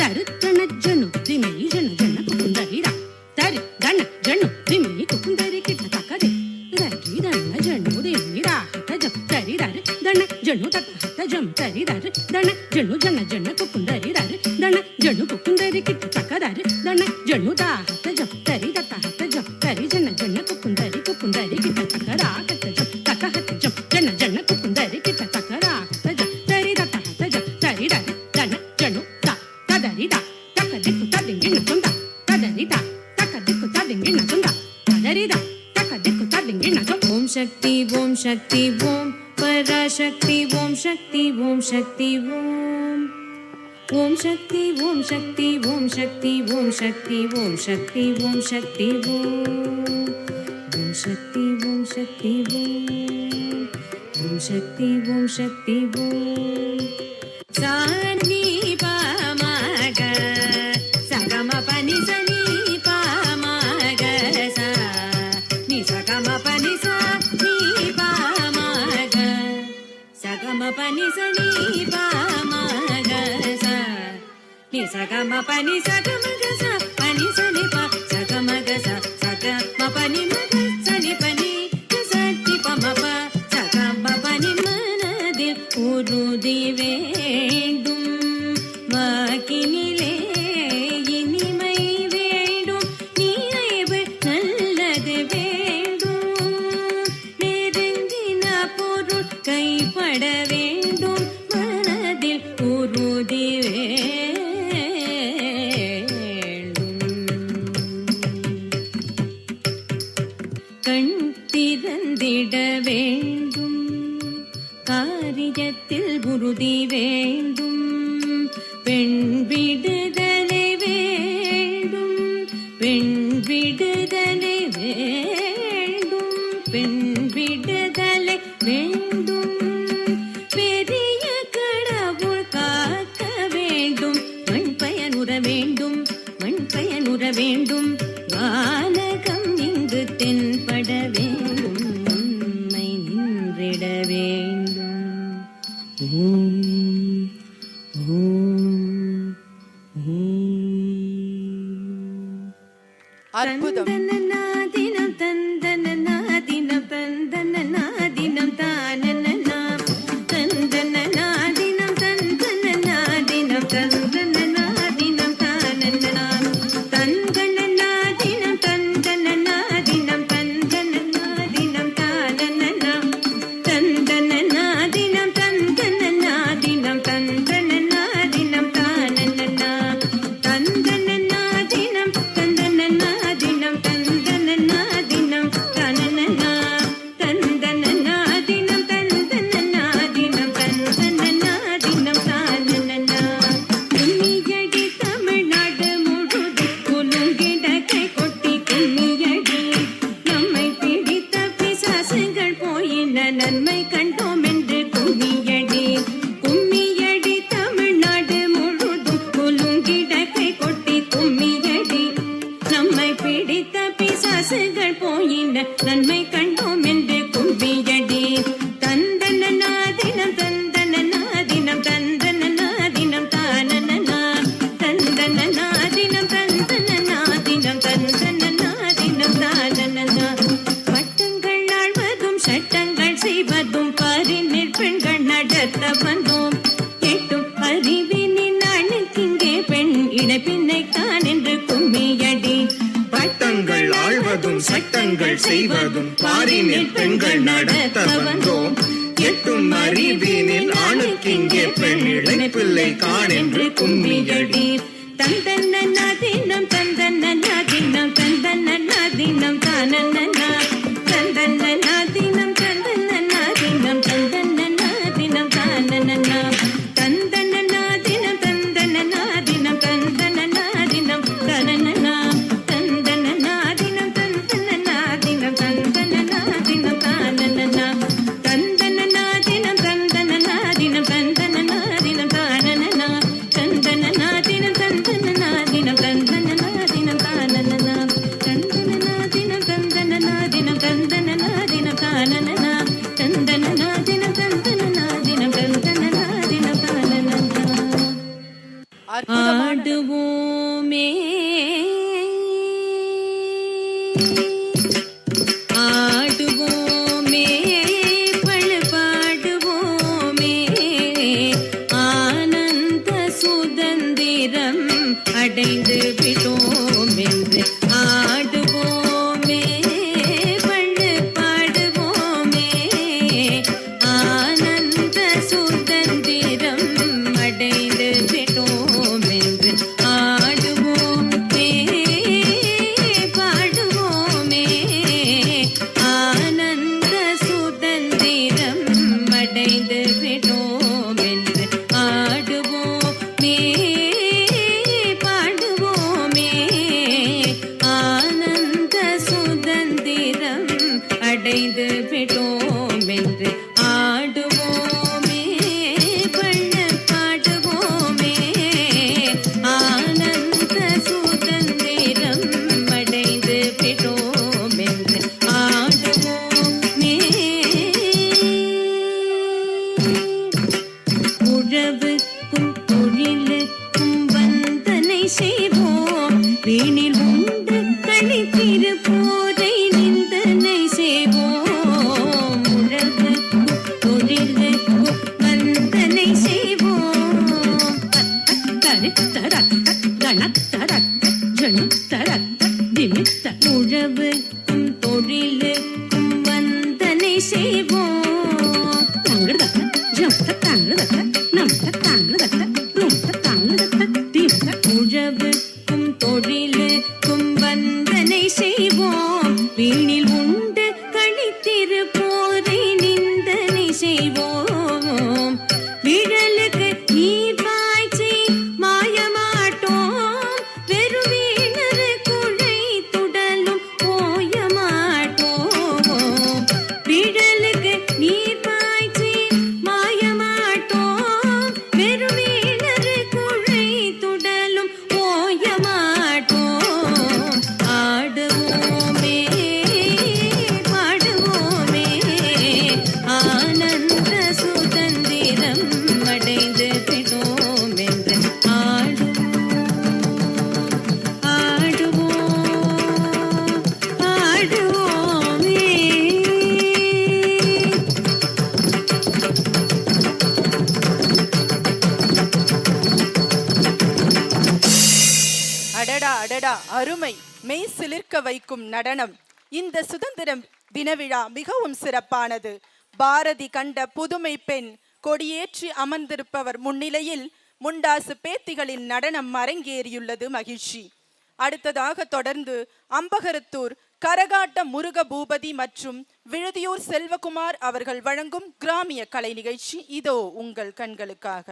கருத்தனச்சனு திமி ஜன ஜன குந்தரிதா தரி கன ஜனு திமி குந்தரி கிட்ட தக்கதே ரரி தன ஜனு திமி தாஹத ஜம் தரி జం తరిదారు దణ జను జన జన కుకుందరిదారు దణ జను కుకుందరి కిట్ట తకదారు దణ జను దా హత జం తరి దత హత జం తరి జన జన కుకుందరి కుకుందరి కిట్ట తకరా హత జం తక హత జం జన జన కుకుందరి కిట్ట తకరా హత జం తరి దత హత జం తరిదారు దణ జను దా తదరి దా తక దిక్కు తదింగిన సొంద తదరి దా తక దిక్కు తదింగిన సొంద తదరి దా తక దిక్కు తదింగిన సొంద ఓం శక్తి ఓం पराशक्ति ओम शक्ति ओम शक्ति ओम शक्ति ओम शक्ति ओम शक्ति ओम शक्ति ओम शक्ति ओम शक्ति ओम शक्ति ओम शक्ति ओम शक्ति ओम शक्ति ओम सानी पामाग सगम पनि सनी पामाग सा नि सगम पनि सा नि సగమ పని సని పామగ స ని సగమ పని సగమ గ స పని సని ప సగమ గ స సగమ పని మగ సని పని గ స ని ప మ ప సగమ పని మనదిல் உறுதி வேண்டும் வாக்கினிலே இனிமை வேண்டும் நிறைவு நல்லது வேண்டும் நெருங்கின பொருள் கைப்பட வேண்டும் மனதில் உறுதி வேண்டும் கண் திறந்திட வேண்டும் காரியத்தில் உறுதி வேண்டும் பெண் விடுதலை வேண்டும் பெண் விடுதலை வேண்டும் பெண் விடுதலை வேண்டும் பெரிய கடவுள் காக்க வேண்டும் மண் பயனுற வேண்டும் மண் பயனுற வேண்டும் வானகம் இங்கு தென்பட வேண்டும் உண்மை நின்றிட வேண்டும் ஓம் ஓம் ஓம் அற்புதம். தந்தனநாதினம் தந்தனநாதினம் தந்தனநாதினம் தானனநாம் தந்தனநாதினம் தந்தனநாதினம் தந்தனநாதினம் தானனநாம் தந்தனநாதினம் தந்தனநாதினம் தந்தனநாதினம் தானனநாம் தந்தனநாதினம் தந்தனநாதினம் தந்தனநாதினம் தானனநாம் தந்தனநாதினம் தந்தனநாதினம் தந்தனநாதினம் தானனநாம் தந்தனநாதினம் தந்தனநாதினம் தந்தனநாதினம் தானனநாம் கும்மியடி தமிழ்நாடு முழுதும் குலுங்கிட கை கொட்டி கும்மியடி நம்மை பிடித்த பிசாசுகள் போயின நன்மை கண்டோம் என்று கும்மியடி கும்மியடி தமிழ்நாடு முழுதும் குலுங்கிட கை கொட்டி கும்மியடி நம்மை பிடித்த பிசாசுகள் போயின நன்மை கண்டோம் என்று கும்மியடி தந்தனநாதினம் தந்தனநாதினம் தந்தனநாதினம் தானனனா தந்தனநாதினம் தந்தனநாதினம் தந்தனநாதினம் தானனனா வட்டங்கள் ஆழ்வதும் சட்டங்கள் செய்வதும் பாரினில் பெண்கள் நடத்த வந்தோம் எட்டும் அறிவினின் அணுக்கிங்கே பெண் இணைப்பினை தான் என்று கும்மியடி பட்டங்கள் ஆழ்வதும் சட்டங்கள் செய்வதும் பாரினில் பெண்கள் நடத்த வந்தோம் எட்டும் அறிவினில் ஆணுக்கிங்கே பெண் இழைப்பிள்ளை காணென்று கும்மியடி தந்தனநாதினம் தந்தனநாதினம் தந்தனநாதினம் தானனனா தந்தனநாதினம் தந்தனநாதினம் தந்தனநாதினம் தானனனா தந்தனநாதினம் தந்தனநாதினம் தந்தனநாதினம் தானனனா தந்தனநாதினம் தந்தனநாதினம் தந்தனநாதினம் தானனனா தந்தனநாதினம் தந்தனநாதினம் தந்தனநாதினம் தானனனா தந்தனநாதினம் தந்தனநாதினம் தந்தனநாதினம் தானனனா தந்தனநாதினம் தந்தனநாதினம் அடைந்து விட்டோம் என்று ஆடுவோமே, பண்ண பாடுவோமே, ஆனந்த சுதந்திரம் அடைந்து விட்டோம் என்று ஆடுவோமே. உழவுக்கும் தொழிலுக்கும் வந்தனை செய்வோம், வீணில் உண்டு கழித்திருப்போரை நிந்தனை செய்வோம். உழவுக்கும் தொழிலுக்கும் வந்தனை செய்வோம். உழவுக்கும் தொழிலுக்கும் வந்தனை செய்வோம். உழவுக்கும் தொழிலுக்கும் வந்தனை செய்வோம், வீணில் உண்டு கழித்திருப்போரை நிந்தனை செய்வோம். விழலுக்கு நீர் பாய்ச்சி மாயமாட்டோம், வெறும் வீணரு குழை துடலும் போயமாட்டோம். விழலுக்கு நீர் பாய்ச்சி மாயமாட்டோம், வெறும் வீணரு குழை துடலும் போயமாட்டோம். ஆடுவோமே, பாடுவோமே, ஆனந்த சுதந்திரம் அடைந்து விட்டோம் என்று ஆடுவோம், ஆடுவோமே. அடடா அடடா, அருமை! மெய் சிலிர்க்க வைக்கும் நடனம். இந்த சுதந்திரம் தினவிழா மிகவும் சிறப்பானது. பாரதி கண்ட புதுமை பெண் கொடியேற்றி அமர்ந்திருப்பவர் முன்னிலையில் முண்டாசு பேத்திகளின் நடனம் அரங்கேறியுள்ளது. மகிழ்ச்சி. அடுத்ததாக தொடர்ந்து அம்பகரத்தூர் கரகாட்ட முருக பூபதி மற்றும் விழுதியூர் செல்வகுமார் அவர்கள் வழங்கும் கிராமிய கலை நிகழ்ச்சி இதோ உங்கள் கண்களுக்காக.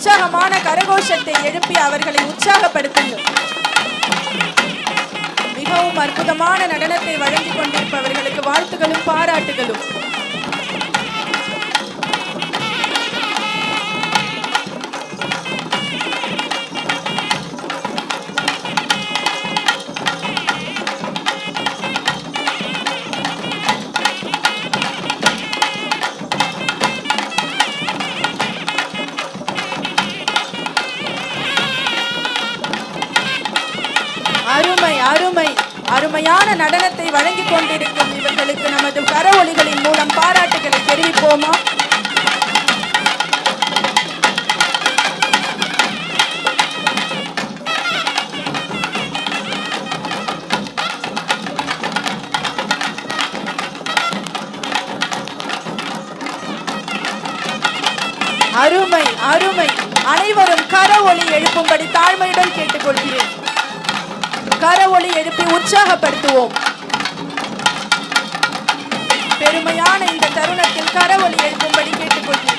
உற்சாகமான கரகோஷத்தை எழுப்பி அவர்களை உற்சாகப்படுத்துங்கள். மிகவும் அற்புதமான நடனத்தை வழங்கிக் கொண்டிருப்பவர்களுக்கு வாழ்த்துகளும் பாராட்டுகளும். அருமை அருமை அருமையான நடனத்தை வழங்கிக் கொண்டிருக்கும் இவர்களுக்கு நமது கரவொலிகளின் மூலம் பாராட்டுகளை தெரிவிப்போமா? அருமை அருமை. அனைவரும் கரவொலி எழுப்பும்படி தாழ்மையுடன் கேட்டுக்கொள்கிறேன். கரவொலி எழுப்பி உற்சாகப்படுத்துவோம். பெருமையான இந்த தருணத்தில் கரவொலி எழுப்பும்படி கேட்டுக்கொள்கிறேன்.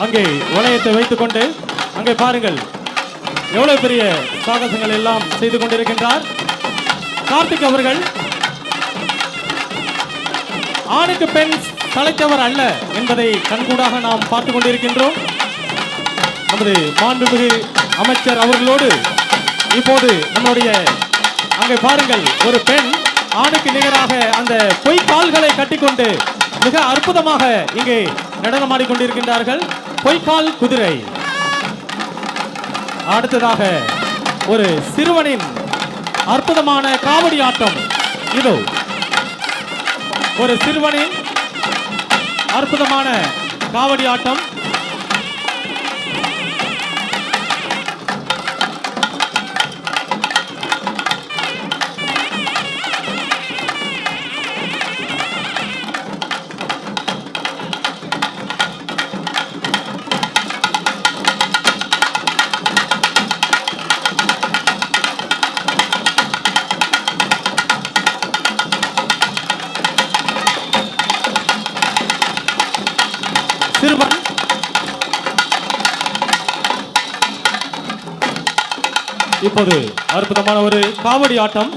அங்கே வளையத்தை வைத்துக் கொண்டு அங்கே பாருங்கள் எவ்வளவு பெரிய சாகசங்கள் எல்லாம் செய்து கொண்டிருக்கின்றார் கார்த்திக் அவர்கள். ஆணுக்கு பெண் தலைத்தவர் அல்ல என்பதை கண்கூடாக நாம் பார்த்து கொண்டிருக்கின்றோம். நமது மாண்புமிகு அமைச்சர் அவர்களோடு இப்போது நம்முடைய அங்கே பாருங்கள் ஒரு பெண் ஆணுக்கு நிகராக அந்த பொய்க்கால்களை கட்டிக்கொண்டு மிக அற்புதமாக இங்கே நடனமாடிக்கொண்டிருக்கின்றார்கள். பொய்க்கால் குதிரை. அடுத்ததாக ஒரு சிறுவனின் அற்புதமான காவடி ஆட்டம். இதோ ஒரு சிறுவனின் அற்புதமான காவடி ஆட்டம். சிறுவன் இப்போது அற்புதமான ஒரு காவடி ஆட்டம்.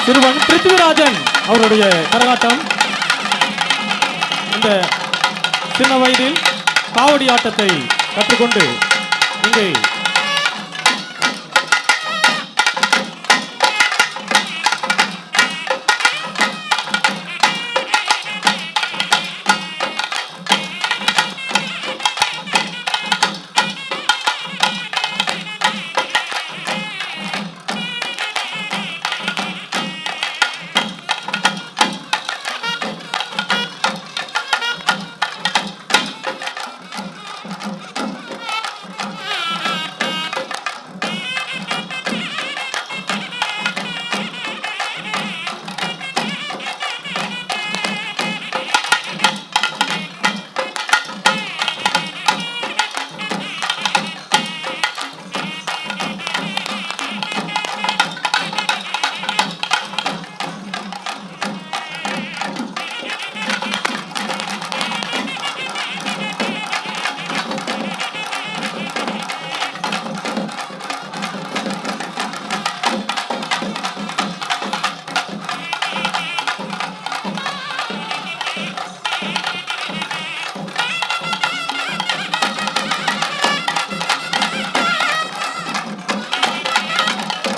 சிறுவன் பிருத்திவிராஜன் அவருடைய கரகாட்டம். இந்த சின்ன வயதில் காவடி ஆட்டத்தை கற்றுக்கொண்டு இங்கே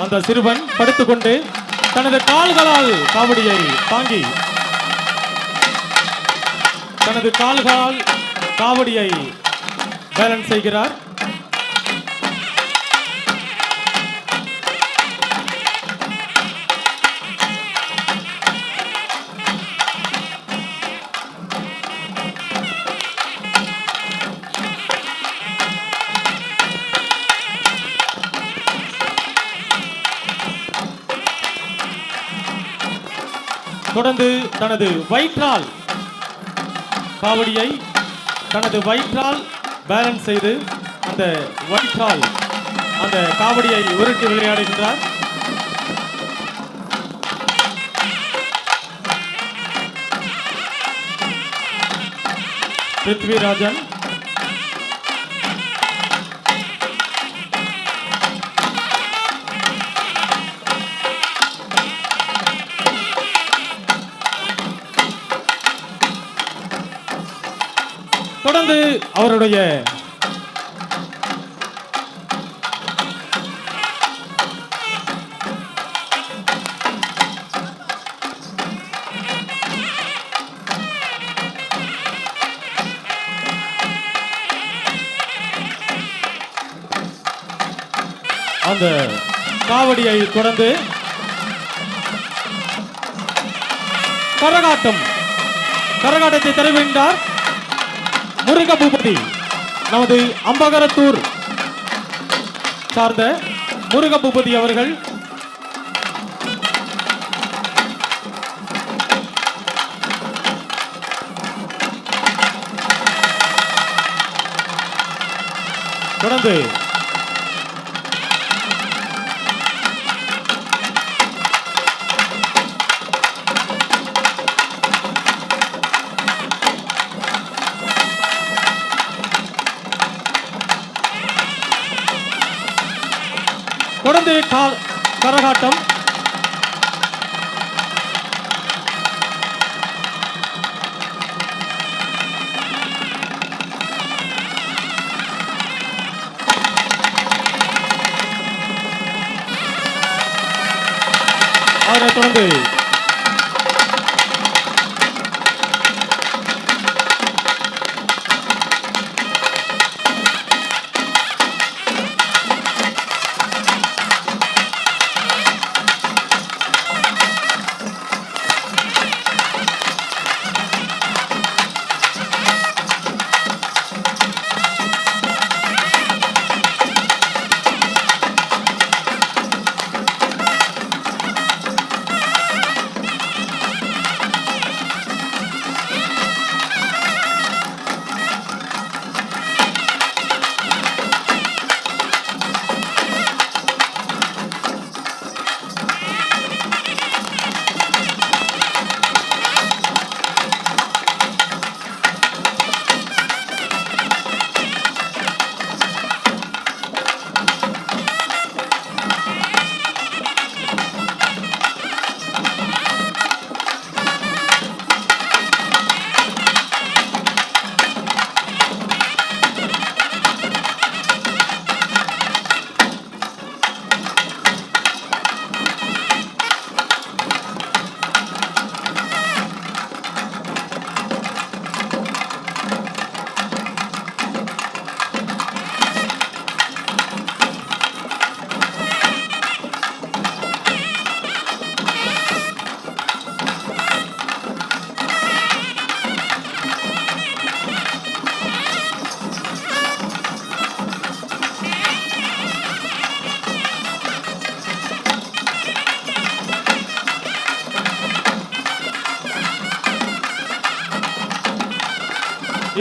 அந்த சிறுவன் படுத்துக்கொண்டு தனது கால்களால் காவடியை தாங்கி தனது கால்களால் காவடியை பேலன்ஸ் செய்கிறார். தொடர்ந்து தனது வயிற்றால் காவடியை தனது வயிற்றால் பேலன்ஸ் செய்து அந்த வயிற்றால் அந்த காவடியை உருட்டி விளையாடுகின்றார். பிருத்விராஜன் தொடர்ந்து அவருடைய அந்த காவடியை தொடர்ந்து கரகாட்டத்தை தெரிவிக்கின்றார் முருக பூபதி. நமது அம்பகரத்தூர் சார்ந்த முருக பூபதி அவர்கள் தொடர்ந்து கரகாட்டம் அதனைத் தொடர்ந்து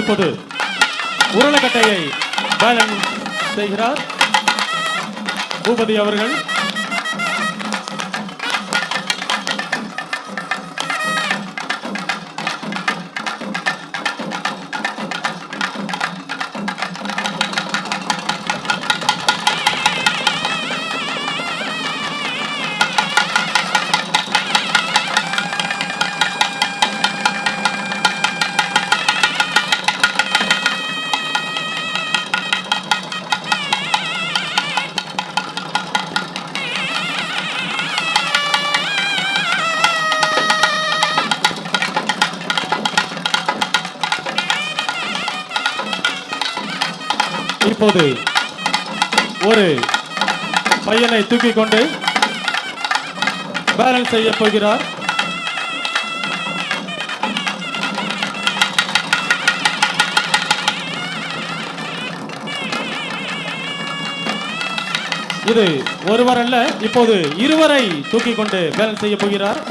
இப்போது உருளைக்கட்டையை பேலன்ஸ் செய்கிறார் பூபதி அவர்கள். இப்போது ஒரு பையனை தூக்கிக் கொண்டு பேலன்ஸ் செய்ய போகிறார். இது ஒருவர் அல்ல, இப்போது இருவரை தூக்கிக் கொண்டு பேலன்ஸ் செய்ய போகிறார்.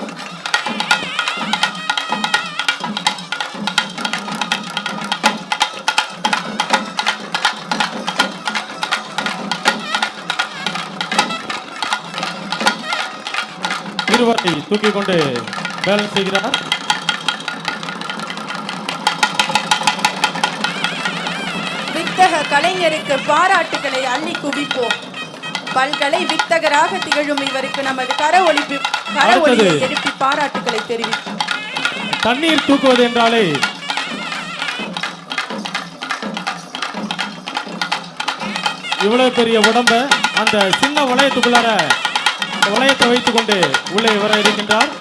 இருவரை தூக்கிக் கொண்டு பேலன்ஸ் செய்கிறார். வித்தக கலைஞருக்கு பாராட்டுகளை அள்ளி குவிப்போம். பல்கலை வித்தகராக திகழும் இவருக்கு நமது கரவொலியை எழுப்பி பாராட்டுகளை தெரிவிப்போம். தண்ணீர் தூக்குவது என்றாலே இவ்வளவு பெரிய உடம்ப அந்த சின்ன வளையத்துக்குள்ளார வளையத்தை வைத்துக் கொண்டு உள்ளே வர இருக்கின்றார்.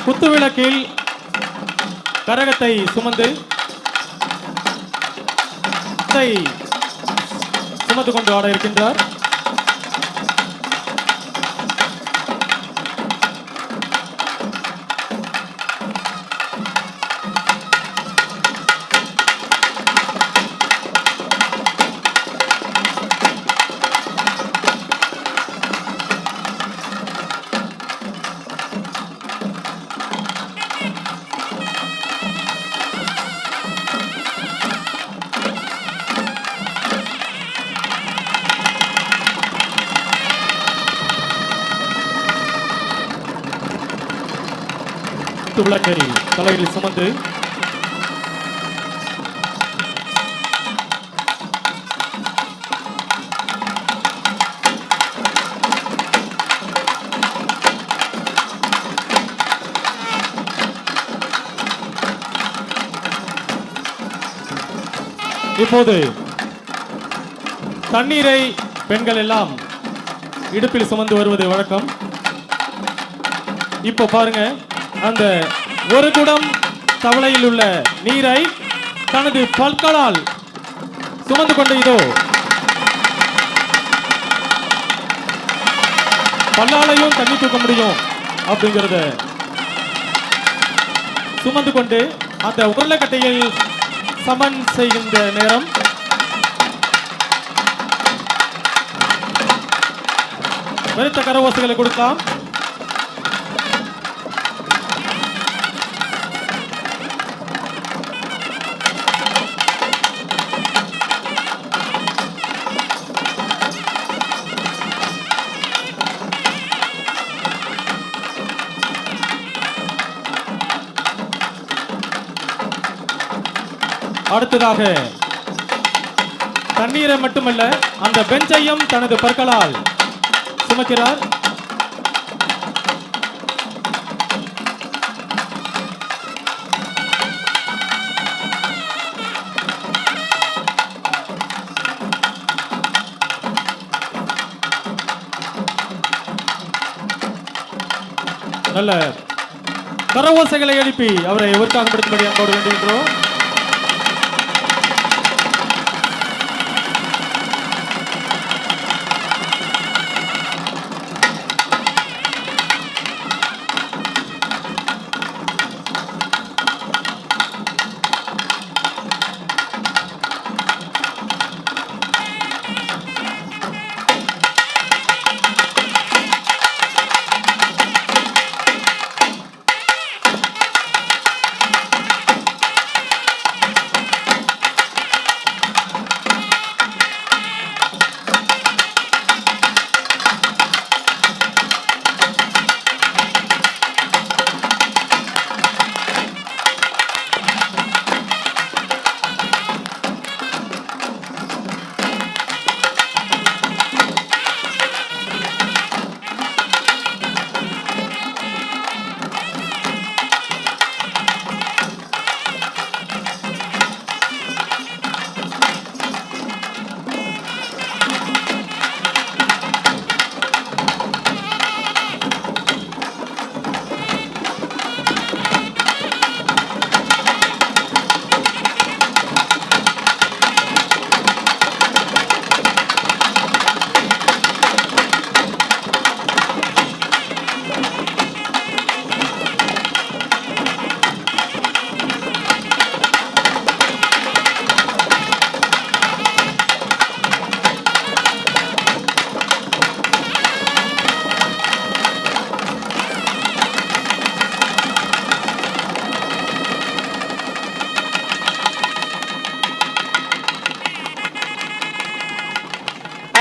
குத்துவிளக்கில் கரகத்தை சுமந்து கொண்டு ஆட இருக்கின்றார். விளக்கை தலையில் சுமந்து இப்போது தண்ணீரை பெண்கள் எல்லாம் இடுப்பில் சுமந்து வருவது வழக்கம். இப்போ பாருங்க, அந்த ஒரு குடம் தவளையில் உள்ள நீரை தனது பற்களால் சுமந்து கொண்டு இதோ பல்லாலையும் தண்ணி தூக்க முடியும் அப்படிங்கிறத சுமந்து கொண்டு அந்த உருளைக்கட்டையில் சமன் செய்கின்ற நேரம் வெறுத்த கரவோசைகளை கொடுக்கலாம். அடுத்ததாக தண்ணீரை மட்டுமல்ல, அந்த பெஞ்சையும் தனது பற்களால் சுமக்கிறார். நல்ல கரவோசைகளை எழுப்பி அவரை உற்சாகப்படுத்தும்படி அன்போடு வேண்டுகின்றோம்.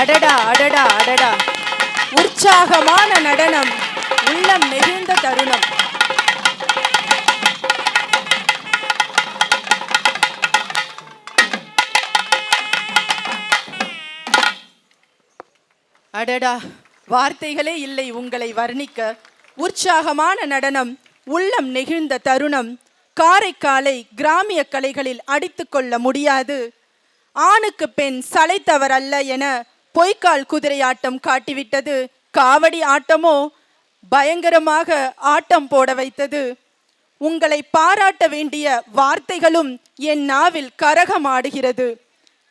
அடடா அடடா அடடா, உற்சாகமான நடனம், உள்ளம் நெகிழ்ந்த தருணம். அடடா, வார்த்தைகளே இல்லை உங்களை வர்ணிக்க. உற்சாகமான நடனம், உள்ளம் நெகிழ்ந்த தருணம். காரைக்காலை கிராமிய கலைகளில் அடித்துக்கொள்ள முடியாது. ஆணுக்கு பெண் சளைத்தவர் அல்ல என பொய்க்கால் குதிரை ஆட்டம் காட்டிவிட்டது. காவடி ஆட்டமோ பயங்கரமாக ஆட்டம் போட வைத்தது. உங்களை பாராட்ட வேண்டிய வார்த்தைகளும் என் நாவில் கரகமாடுகிறது.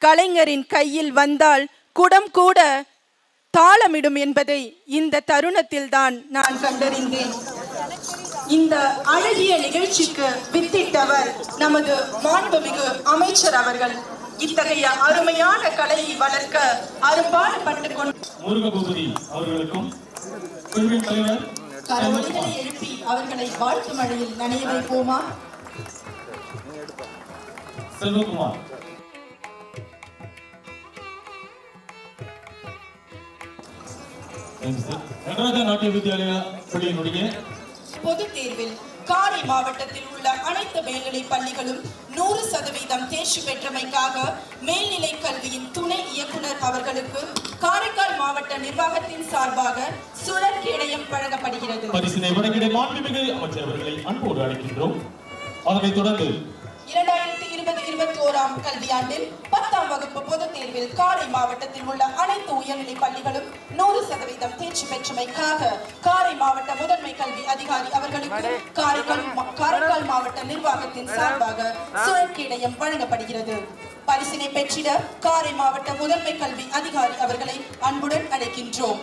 கலைஞரின் கையில் வந்தால் குடம் கூட தாளமிடும் என்பதை இந்த தருணத்தில் தான் நான் கண்டறிந்தேன். இந்த அழகிய நிகழ்ச்சிக்கு வித்திட்டவர் நமது மாண்புமிகு அமைச்சர் அவர்கள். இத்தகைய அருமையான கலையை வளர்க்க அரும்பாடுபட்டு கொண்டு முருகபூபதி அவர்களுக்கும் குழுவின் தலைவர் கரவொலிகளை எழுப்பி அவர்களை வாழ்த்து மழையில் நனைய வைப்போமா? செல்வகுமார். நடராஜ நாட்டிய வித்யாலயா பள்ளியினுடைய பொது தேர்வில் காரை மாவட்டத்தில் உள்ள அனைத்து மேல்நிலை பள்ளிகளும் 100% தேர்ச்சி பெற்றமைக்காக மேல்நிலை கல்வியின் துணை இயக்குனர் அவர்களுக்கு காரைக்கால் மாவட்ட நிர்வாகத்தின் சார்பாக சுழற் கேடயம் வழங்கப்படுகிறது. பரிசினை வழங்கிட மாண்புமிகு அமைச்சர் அவர்களை அன்போடு அழைக்கின்றோம். அதனைத் தொடர்ந்து 2020-21 கல்வியாண்டில் 10ஆம் வகுப்பு பொதுத் தேர்வில் காரை மாவட்டத்தில் உள்ள அனைத்து உயர்நிலை பள்ளிகளும் 100% தேர்ச்சி பெற்றமைக்காக காரை மாவட்ட முதன்மை கல்வி அதிகாரி அவர்களுக்கு காரைக்கால் மாவட்ட நிர்வாகத்தின் சார்பாக சுழற்கேடயம் வழங்கப்படுகிறது. பரிசினை பெற்றிட காரை மாவட்ட முதன்மை கல்வி அதிகாரி அவர்களை அன்புடன் அழைக்கின்றோம்.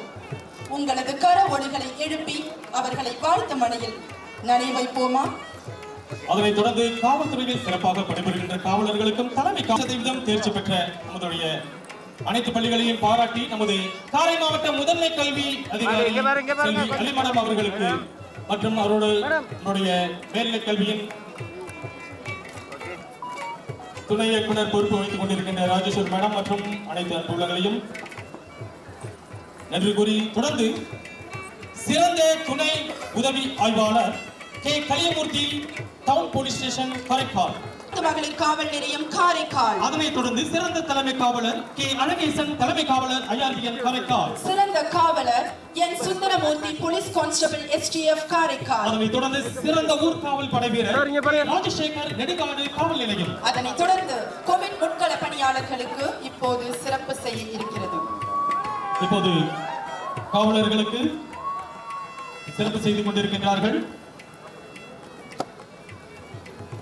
உங்களது கர ஒலிகளை எழுப்பி அவர்களை வாழ்த்து மழையில் நனைய வைப்போமா? அதனைத் தொடர்ந்து காவல்துறையில் சிறப்பாக பணிபுரிகின்ற காவலர்களுக்கும் தலைமை காவலர்களும் தேர்ச்சி பெற்ற நம்முடைய அனைத்து பள்ளிகளையும் பாராட்டி நமது காரை மாவட்ட முதன்மை கல்வி அதிகாரி செல்வி அலிமடம் அவர்களுக்கு மற்றும் அவருடைய மேல்நிலை கல்வியின் துணை இயக்குனர் பொறுப்பு வைத்துக் கொண்டிருக்கின்ற ராஜேஸ்வர் மேடம் மற்றும் அனைத்து அன்புள்ளங்களையும் நன்றி கூறி தொடர்ந்து சிறந்த துணை உதவி ஆய்வாளர் K Kaliyamoorthy town police station Karaikal மகளிர் காவல் நிலையம் காரைக்கால். அதனைத் தொடர்ந்து சிறந்த தலைமை காவலர் கே அழகேசன் தலைமை காவலர் ஐஆர்பிஎன் காரைக்கால். சிறந்த காவலர் N Sundaramoorthy police constable STF Karaikal. அதனைத் தொடர்ந்து சிறந்த ஊர்காவல் படை வீரர் ராஜசேகர் நெடுங்காடு காவல் நிலையம். அதனைத் தொடர்ந்து கோவிட் முன்கள பணியாளர்களுக்கு இப்போது சிறப்பு செய்ய இருக்கிறது. இப்போது காவலர்களுக்கு சிறப்பு செய்து கொண்டிருக்கின்றார்கள்.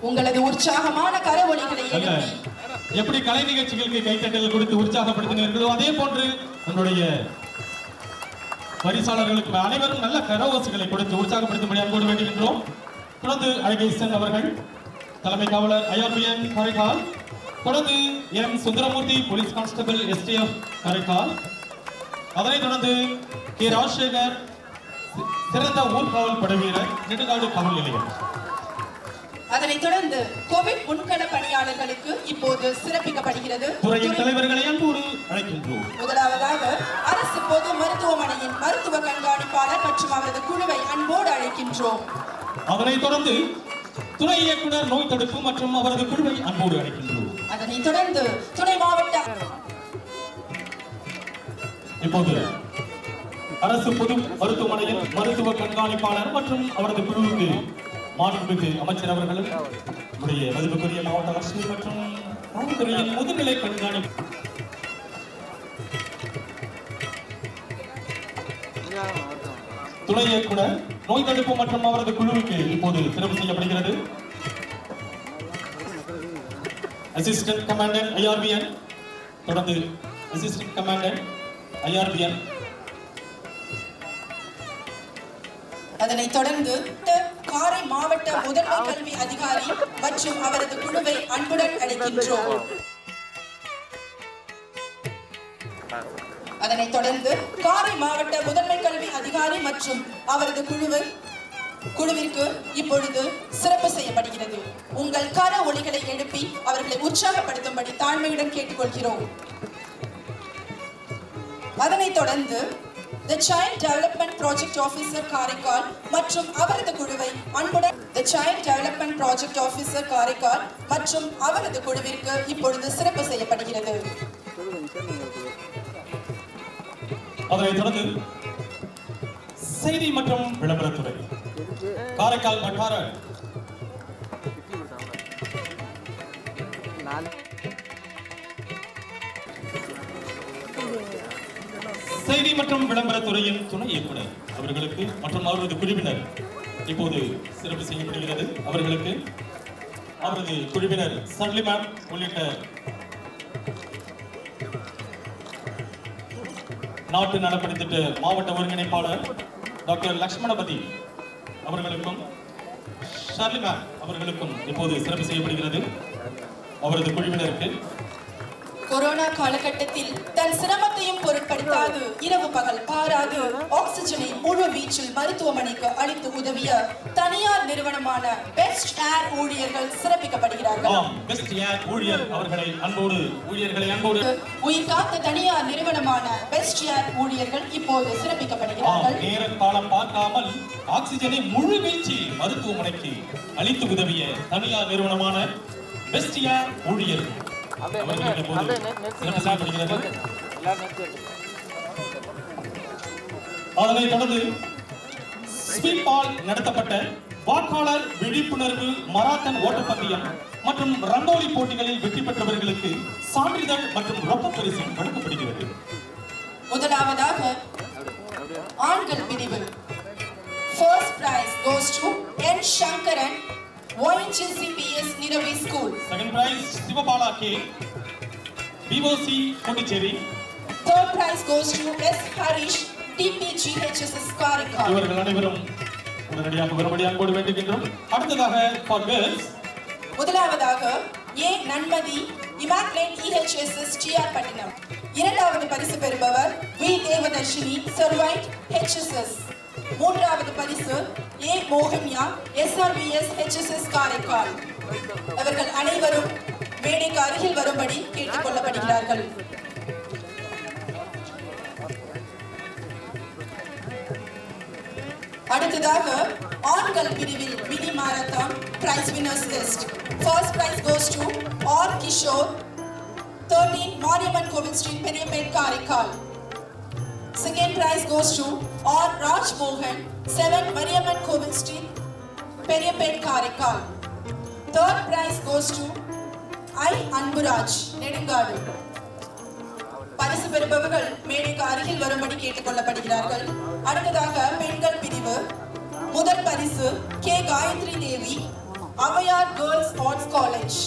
உங்களது உற்சாகமான கரவொலிகளை எழுப்பி எப்படி கலை நிகழ்ச்சிகளுக்கு கைத்தட்டல் கொடுத்து உற்சாகப்படுத்தினீர்களோ அதே போன்று உங்களுடைய பரிசாளர்களுக்கு அனைவரும் நல்ல கரவோசைகளை கொடுத்து உற்சாகப்படுத்தும்படி அன்போடு வேண்டுகின்றோம். தொடர்ந்து அழகேசன் அவர்கள் தலைமை காவலர் IRBN காரைக்கால். தொடர்ந்து M Sundaramoorthy police constable STF Karaikal. அதனைத் தொடர்ந்து K ராஜசேகர் சிறந்த ஊர்காவல் படை வீரர் நெடுங்காடு காவல் நிலையம். அதனைத் தொடர்ந்து கோவிட் முன்கள பணியாளர்களுக்கு இப்போது சிறப்பிக்கப்படுகிறது. துறையின் தலைவர்களை அன்போடு அழைக்கின்றோம். முதலாவதாக அரசு பொது மருத்துவமனையின் மருத்துவ கண்காணிப்பாளர் மற்றும் அவரது குழுவை அன்போடு அழைக்கின்றோம். அதனைத் தொடர்ந்து துணை இயக்குனர் நோய் தடுப்பு மற்றும் அவரது குழுவை அன்போடு அழைக்கின்றோம். அதனைத் தொடர்ந்து துணை மாவட்ட இப்போது அரசு பொது மருத்துவமனையின் மருத்துவ கண்காணிப்பாளர் மற்றும் அவரது குழுவுக்கு மாண்புமிகு அமைச்சர் அவர்களும் நம்முடைய மதிப்புக்குரிய மாவட்ட லட்சுமி மற்றும் காவல்துறையின் முதுநிலை கண்காணிப்பு துணை இயக்குனர் நோய் தடுப்பு மற்றும் அவரது குழுவுக்கு இப்போது சிறப்பு செய்யப்படுகிறது. Assistant commandant IRBN. தொடர்ந்து அசிஸ்டன்ட் கமாண்டன்ட் IRBN. அதனைத் தொடர்ந்து காரை மாவட்ட முதன்மை கல்வி அதிகாரி மற்றும் அவரது குழுவை அன்புடன் அழைக்கின்றோம். அதனைத் தொடர்ந்து காரை மாவட்ட முதன்மை கல்வி அதிகாரி மற்றும் அவரது குழுவிற்கு இப்பொழுது சிறப்பு செய்யப்படுகிறது. உங்கள் கர ஒலிகளை எழுப்பி அவர்களை உற்சாகப்படுத்தும்படி தாழ்மையுடன் கேட்டுக்கொள்கிறோம். அதனைத் தொடர்ந்து The Child Development Project Officer Karaikal மற்றும் அவரது குழுவை அன்புடன் The Child Development Project Officer Karaikal மற்றும் அவரது குழுவிற்கு இப்பொழுது சிறப்பு செய்யப்படுகிறது. அதனைத் தொடர்ந்து செய்தி மற்றும் விளம்பரத்துறை காரைக்கால் வட்டார செய்தி மற்றும் விளம்பரத்துறையின் துணை இயக்குனர் அவர்களுக்கு மற்றும் அவரது குழுவினர் இப்போது சிறப்பு செய்யப்படுகிறது. அவர்களுக்கு அவரது குழுவினர் சர்லி மேம் உள்ளிட்ட நாட்டு நலப்பணி திட்ட மாவட்ட ஒருங்கிணைப்பாளர் டாக்டர் லக்ஷ்மணபதி அவர்களுக்கும் ஷர்லி மேம் அவர்களுக்கும் இப்போது சிறப்பு செய்யப்படுகிறது. அவரது குழுவினருக்கு கொரோனா காலகட்டத்தில் தன் சிரமத்தையும் பொருட்படுத்தாது இரவு பகல் பாராது ஆக்சிஜனை முழு வீச்சில் மருத்துவமனைக்கு அளித்து உதவிய தனியார் நிறுவனமான பெஸ்ட் ஏர் ஊழியர்கள் சிறப்பிக்கப்படுகிறார்கள். பெஸ்ட் ஏர் ஊழியர் அவர்களை அன்போடு உயிர் காத்த தனியார் நிறுவனமான பெஸ்ட் ஏர் ஊழியர்கள் இப்போது சிறப்பிக்கப்படுகிறார்கள். நேர காலம் பார்க்காமல் ஆக்சிஜனை முழு வீச்சில் மருத்துவமனைக்கு அளித்து உதவிய தனியார் நிறுவனமான பெஸ்ட் ஏர் ஊழியர்கள் அதனைத் தொடர்ந்து ஸ்பீட்பால் நடத்தப்பட்ட வாக்காளர் விழிப்புணர்வு மராத்தன் ஓட்டப்பந்தயம் மற்றும் ரங்கோலி போட்டிகளில் வெற்றி பெற்றவர்களுக்கு சான்றிதழ் மற்றும் ரொக்க பரிசு வழங்கப்படுகிறது. முதலாவதாக ஆண்கள் பிரிவு First prize goes to N. Shankaran, YGCPS Niravi School. Second prize Sivabala K, BOC Pondicherry. Third prize goes to S. Harish, TPGHSS Karikal. இவர்கள் அனைவரும் உடனடியாக வரும்படி அன்போடு வேண்டுகின்றோம். அடுத்ததாக for girls முதலாவதாக A. Nanmathi Immaculate EHSS TR பட்டினம். இரண்டாவது பரிசு பெறுபவர் V. Devadarshini Servite HSS. மூன்றாவது பரிசு A. மோகன்யா SRVS HSS Karaikal. அவர்கள் அனைவரும் மேடைக்கு அருகில் வரும்படி கேட்டுக் கொள்ளப்படுகிறார்கள். அடுத்ததாக ஆண்கள் பிரிவில் mini marathon prize winners list. First prize goes to R. Kishore, 13 Mariamman Kovil street Periyapet Karaikal. Second prize goes to or Raj Mohan, 7 Mariamman Kovil Street, Periyapet, Karaikal. Third prize goes to I. Anburaj, Nedungadu. பரிசு பெறுபவர்கள் மேடைக்கு அருகில் வரும்படி கேட்டுக்கொள்ளப்படுகிறார்கள். அடுத்ததாக பெண்கள் பிரிவு. முதல் பரிசு கே. காயத்ரி தேவி, அவையார் கேர்ள்ஸ் ஆர்ட்ஸ் காலேஜ்.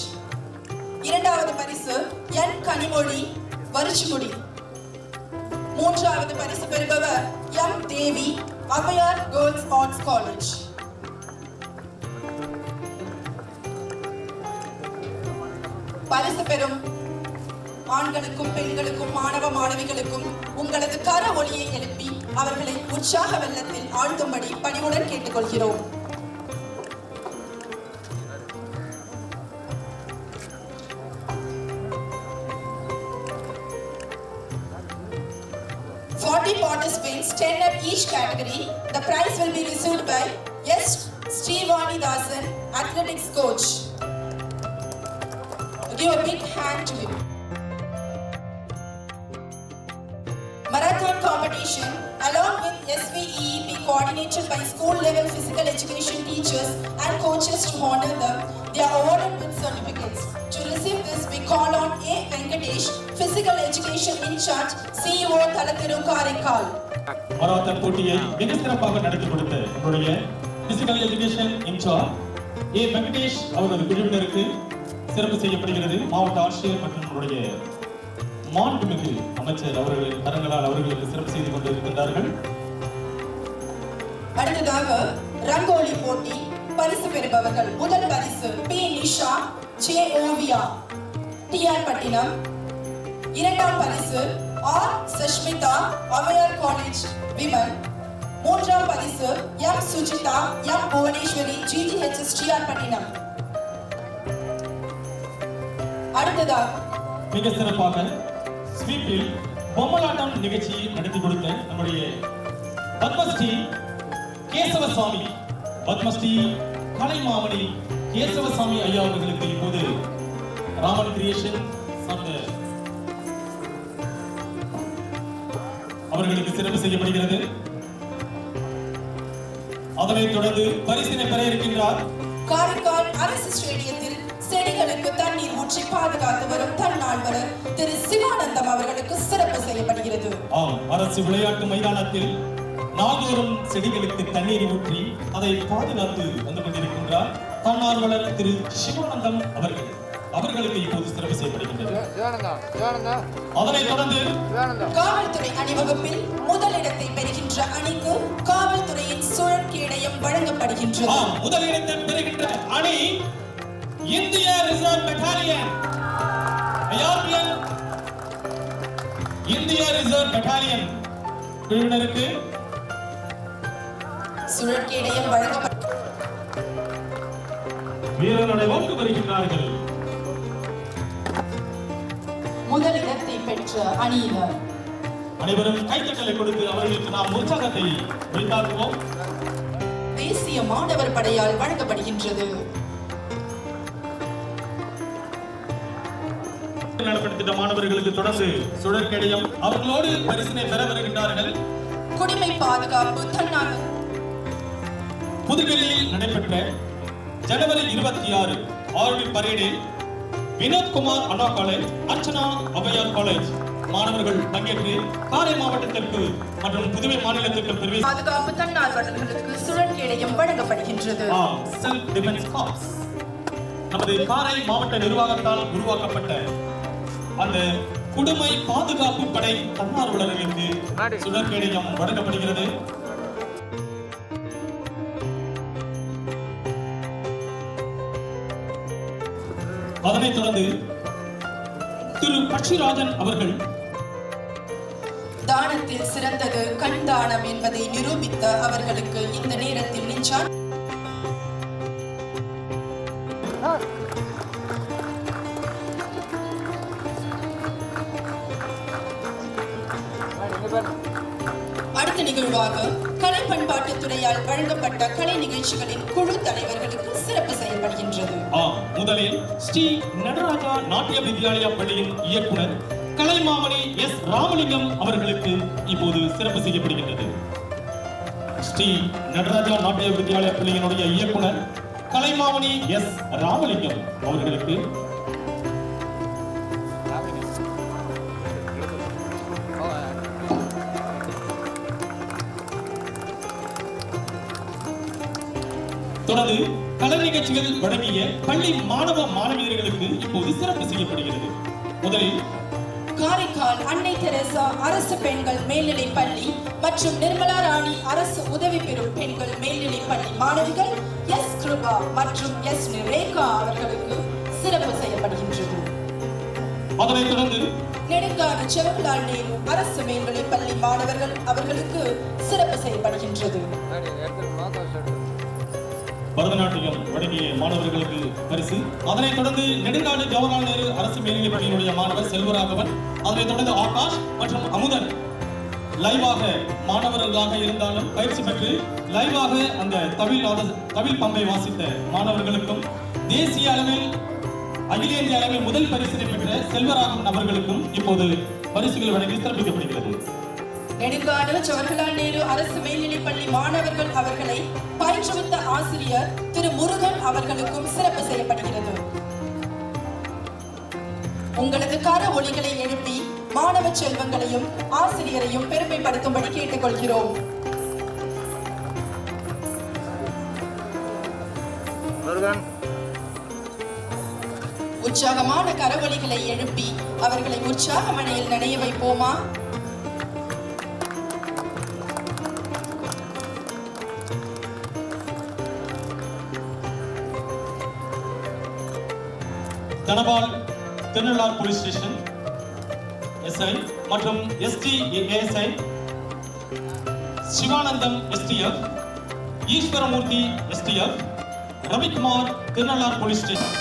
இரண்டாவது பரிசு என். கனிமொழி, வருச்சிக்குடி. மூன்றாவது பரிசு பெறுபவர் எம். தேவி, அவையார் கேர்ள்ஸ் ஆர்ட்ஸ் காலேஜ். பரிசு பெறும் ஆண்களுக்கும் பெண்களுக்கும் மாணவ மாணவிகளுக்கும் உங்களது கர ஒளியை எழுப்பி அவர்களை உற்சாக வெள்ளத்தில் ஆழ்த்தும்படி பணிவுடன் கேட்டுக்கொள்கிறோம். Participants, 10 at each category. The prize will be received by S. Srivani Dasan, athletics coach. Give a big hand to him. Marathon competition, along with SVEEP, coordinated by school level physical education teachers and coaches to honor them. They are awarded with certificates. To receive this, we call on A. Venkatesh, physical education in charge, CEO Thalathiru, Karaikal. Marathon போட்டியை மிக சிறப்பாக நடத்தி கொடுத்த நம்முடைய physical education incharge ஏ. வெங்கடேஷ் அவரது குழுவினருக்கு சிறப்பு செய்யப்படுகிறது. மாவட்ட ஆட்சியர் மற்றும் நம்முடைய மாண்புமிகு அமைச்சர் அவர்களின் கரங்களால் அவர்களுக்கு சிறப்பு செய்து கொண்டிருக்கின்றார்கள். அடுத்ததாக ரங்கோலி போட்டி. பரிசு பெறுபவர்கள் முதல் பரிசு P. Nisha, J. Oviya, TR Pattinam. இரண்டாம் பரிசு R. Sashmitha, Avvaiyar college women. மூன்றாம் பரிசு M. Sujitha, M. Bhuvaneswari, GTHS, TR Pattinam. அடுத்ததாக மிக சிறப்பாக ஸ்வீப்பில் பொம்மலாட்டம் நிகழ்ச்சியை நடத்தி கொடுத்த நம்முடைய பத்மஸ்ரீ கேசவசாமி, பத்மஸ்ரீ கலைமாமணி கேசவசாமி ஐயா அவர்களுக்கு இப்போது ராமன் கிரியேஷன் அவர்களுக்கு சிறப்பு செய்யப்படுகிறது. அதனைத் தொடர்ந்து பரிசினை பெற இருக்கின்றார். காரைக்கால் அரசு ஸ்டேடியத்தில் செடிகளுக்கு தண்ணீர் ஊற்றி பாதுகாத்து வரும் தன்னால்வலர் திரு சிவானந்தம் அவர்களுக்கு சிறப்பு செய்யப்படுகிறது. அரசு விளையாட்டு மைதானத்தில் நாள்தோறும் செடிகளுக்கு தண்ணீர் ஊற்றி அதை பாதுகாத்து வந்து கொண்டிருக்கின்றார் தன்னார்வலர் திரு சிவானந்தம் அவர்களுக்கு இப்போது சிறப்பு செய்யப்படுகின்றது. அதனைத் தொடர்ந்து காவல்துறை அணிவகுப்பில் முதலிடத்தை பெறுகின்ற அணிக்கு காவல்துறையின் சுழற்கேடயம் வழங்கப்படுகின்றது. முதலிடத்தை பெறுகின்ற அணி இந்திய ரிசர்வ் பெட்டாலியன், இந்திய ரிசர்வ் பெட்டாலியன் குழுவினருக்கு சுழற்கேடயம் வழங்கப்பட்ட வீரர்களை ஓட்டு வருகின்றார்கள். முதலிடத்தை பெற்ற அணியினர் அனைவரும் கைத்தட்டலை கொடுத்து அவர்களுக்கு நாம் உற்சாகத்தை வெளிப்படுத்துவோம். தேசிய மாணவர் படையால் வழங்கப்படுகின்றது. நடப்படுத்திட்ட மாணவர்களுக்கு தொடர்ந்து சுழற்கேடயம் அவர்களோடு பரிசினை பெற வருகின்றார்கள். குடிமை பாதுகாப்பு தன்னார்வ புதுடெல்லியில் நடைபெற்ற ஜனவரி 26 ஆர்மி பரேடில் வினோத்குமார் அண்ணா காலேஜ், அர்ச்சனா அவையார் காலேஜ் மாணவர்கள் பங்கேற்று காரை மாவட்டத்திற்கு மற்றும் புதுவை மாநிலத்திற்கு பெருமை பாதுகாப்பு தன்னார்வலர்களுக்கு சுழற்கேடயம் வழங்கப்படுகின்றது. செல்ஃப் டிஃபென்ஸ் கார்ப்ஸ் நமது காரை மாவட்ட நிர்வாகத்தால் உருவாக்கப்பட்ட அந்த குடிமை பாதுகாப்பு படை தன்னார்வலர்களுக்கு சுழற்கேடயம் வழங்கப்படுகிறது. அதனைத் தொடர்ந்து திரு பட்சிராஜன் அவர்கள் தானத்தில் சிறந்தது கண் தானம் என்பதை நிரூபித்த அவர்களுக்கு இந்த நேரத்தில் நெஞ்சால் அடுத்த நிகழ்வாக கலை பண்பாட்டு துறையால் வழங்கப்பட்ட கலை நிகழ்ச்சிகளின் குழு தலைவர்களுக்கு சிறப்பு செய்யப்படுகின்றது. முதலில் ஸ்ரீ நடராஜா நாட்டிய வித்யாலயா பள்ளியின் இயக்குனர் கலைமாமணி எஸ். ராமலிங்கம் அவர்களுக்கு இப்போது சிறப்பு செய்யப்படுகின்றது. ஸ்ரீ நடராஜா நாட்டிய வித்யாலய பள்ளியினுடைய இயக்குனர் கலைமாமணி எஸ் ராமலிங்கம் அவர்களுக்கு தொடர்ந்து கலை நிகழ்ச்சிகள் வழங்கிய பள்ளி மாணவ மாணவியர்களுக்கு இப்போது சிறப்பு செய்யப்படுகிறது. முதலில் காரைக்கால் அன்னை தெரசா அரசு பெண்கள் மேல்நிலைப் பள்ளி மற்றும் நிர்மலா ராணி அரசு உதவி பெறும் பெண்கள் மேல்நிலைப் பள்ளி மாணவிகள் எஸ் கிருபா மற்றும் எஸ் ரேகா அவர்களுக்கு சிறப்பு செய்யப்படுகின்றது. அதனைத் தொடர்ந்து நெடுங்காடு ஜவஹர்லால் நேரு அரசு மேல்நிலைப் பள்ளி மாணவர்கள் அவர்களுக்கு சிறப்பு செய்யப்படுகின்றது. பரதநாட்டியம் வழங்கிய மாணவர்களுக்கு பரிசு. அதனைத் தொடர்ந்து நெடுங்காடு ஜவஹர்லால் நேரு அரசு மேல்நிலைப் பள்ளியினுடைய மாணவர் செல்வராகவன், அதனைத் தொடர்ந்து ஆகாஷ் மற்றும் அமுதன் லைவாக மாணவர்களாக இருந்தாலும் பயிற்சி பெற்று லைவாக அந்த தவில் பம்பை வாசித்த மாணவர்களுக்கும், தேசிய அளவில் அகில இந்திய அளவில் முதல் பரிசினை பெற்ற செல்வராகவன் அவர்களுக்கும் இப்போது பரிசுகள் வழங்கி சிறப்பிக்கப்படுகிறது. நெடுங்காடு ஜவஹர்லால் நேரு அரசு மேல்நிலைப் பள்ளி மாணவர்கள் அவர்களை பயிற்றுவித்த ஆசிரியர் திரு முருகன் அவர்களுக்கும் சிறப்பு செய்யப்படுகிறது. உங்களது கர ஒலிகளை எழுப்பி மாணவ செல்வங்களையும் ஆசிரியரையும் பெருமைப்படுத்தும்படி கேட்டுக்கொள்கிறோம். உற்சாகமான கரவொலிகளை எழுப்பி அவர்களை உற்சாக மழையில் நனைய வைப்போமா? Dhanapal Thirunallar police station SI மற்றும் ST ASI Sivanandam STF, Eswaramoorthy STF, Ravikumar Thirunallar police station.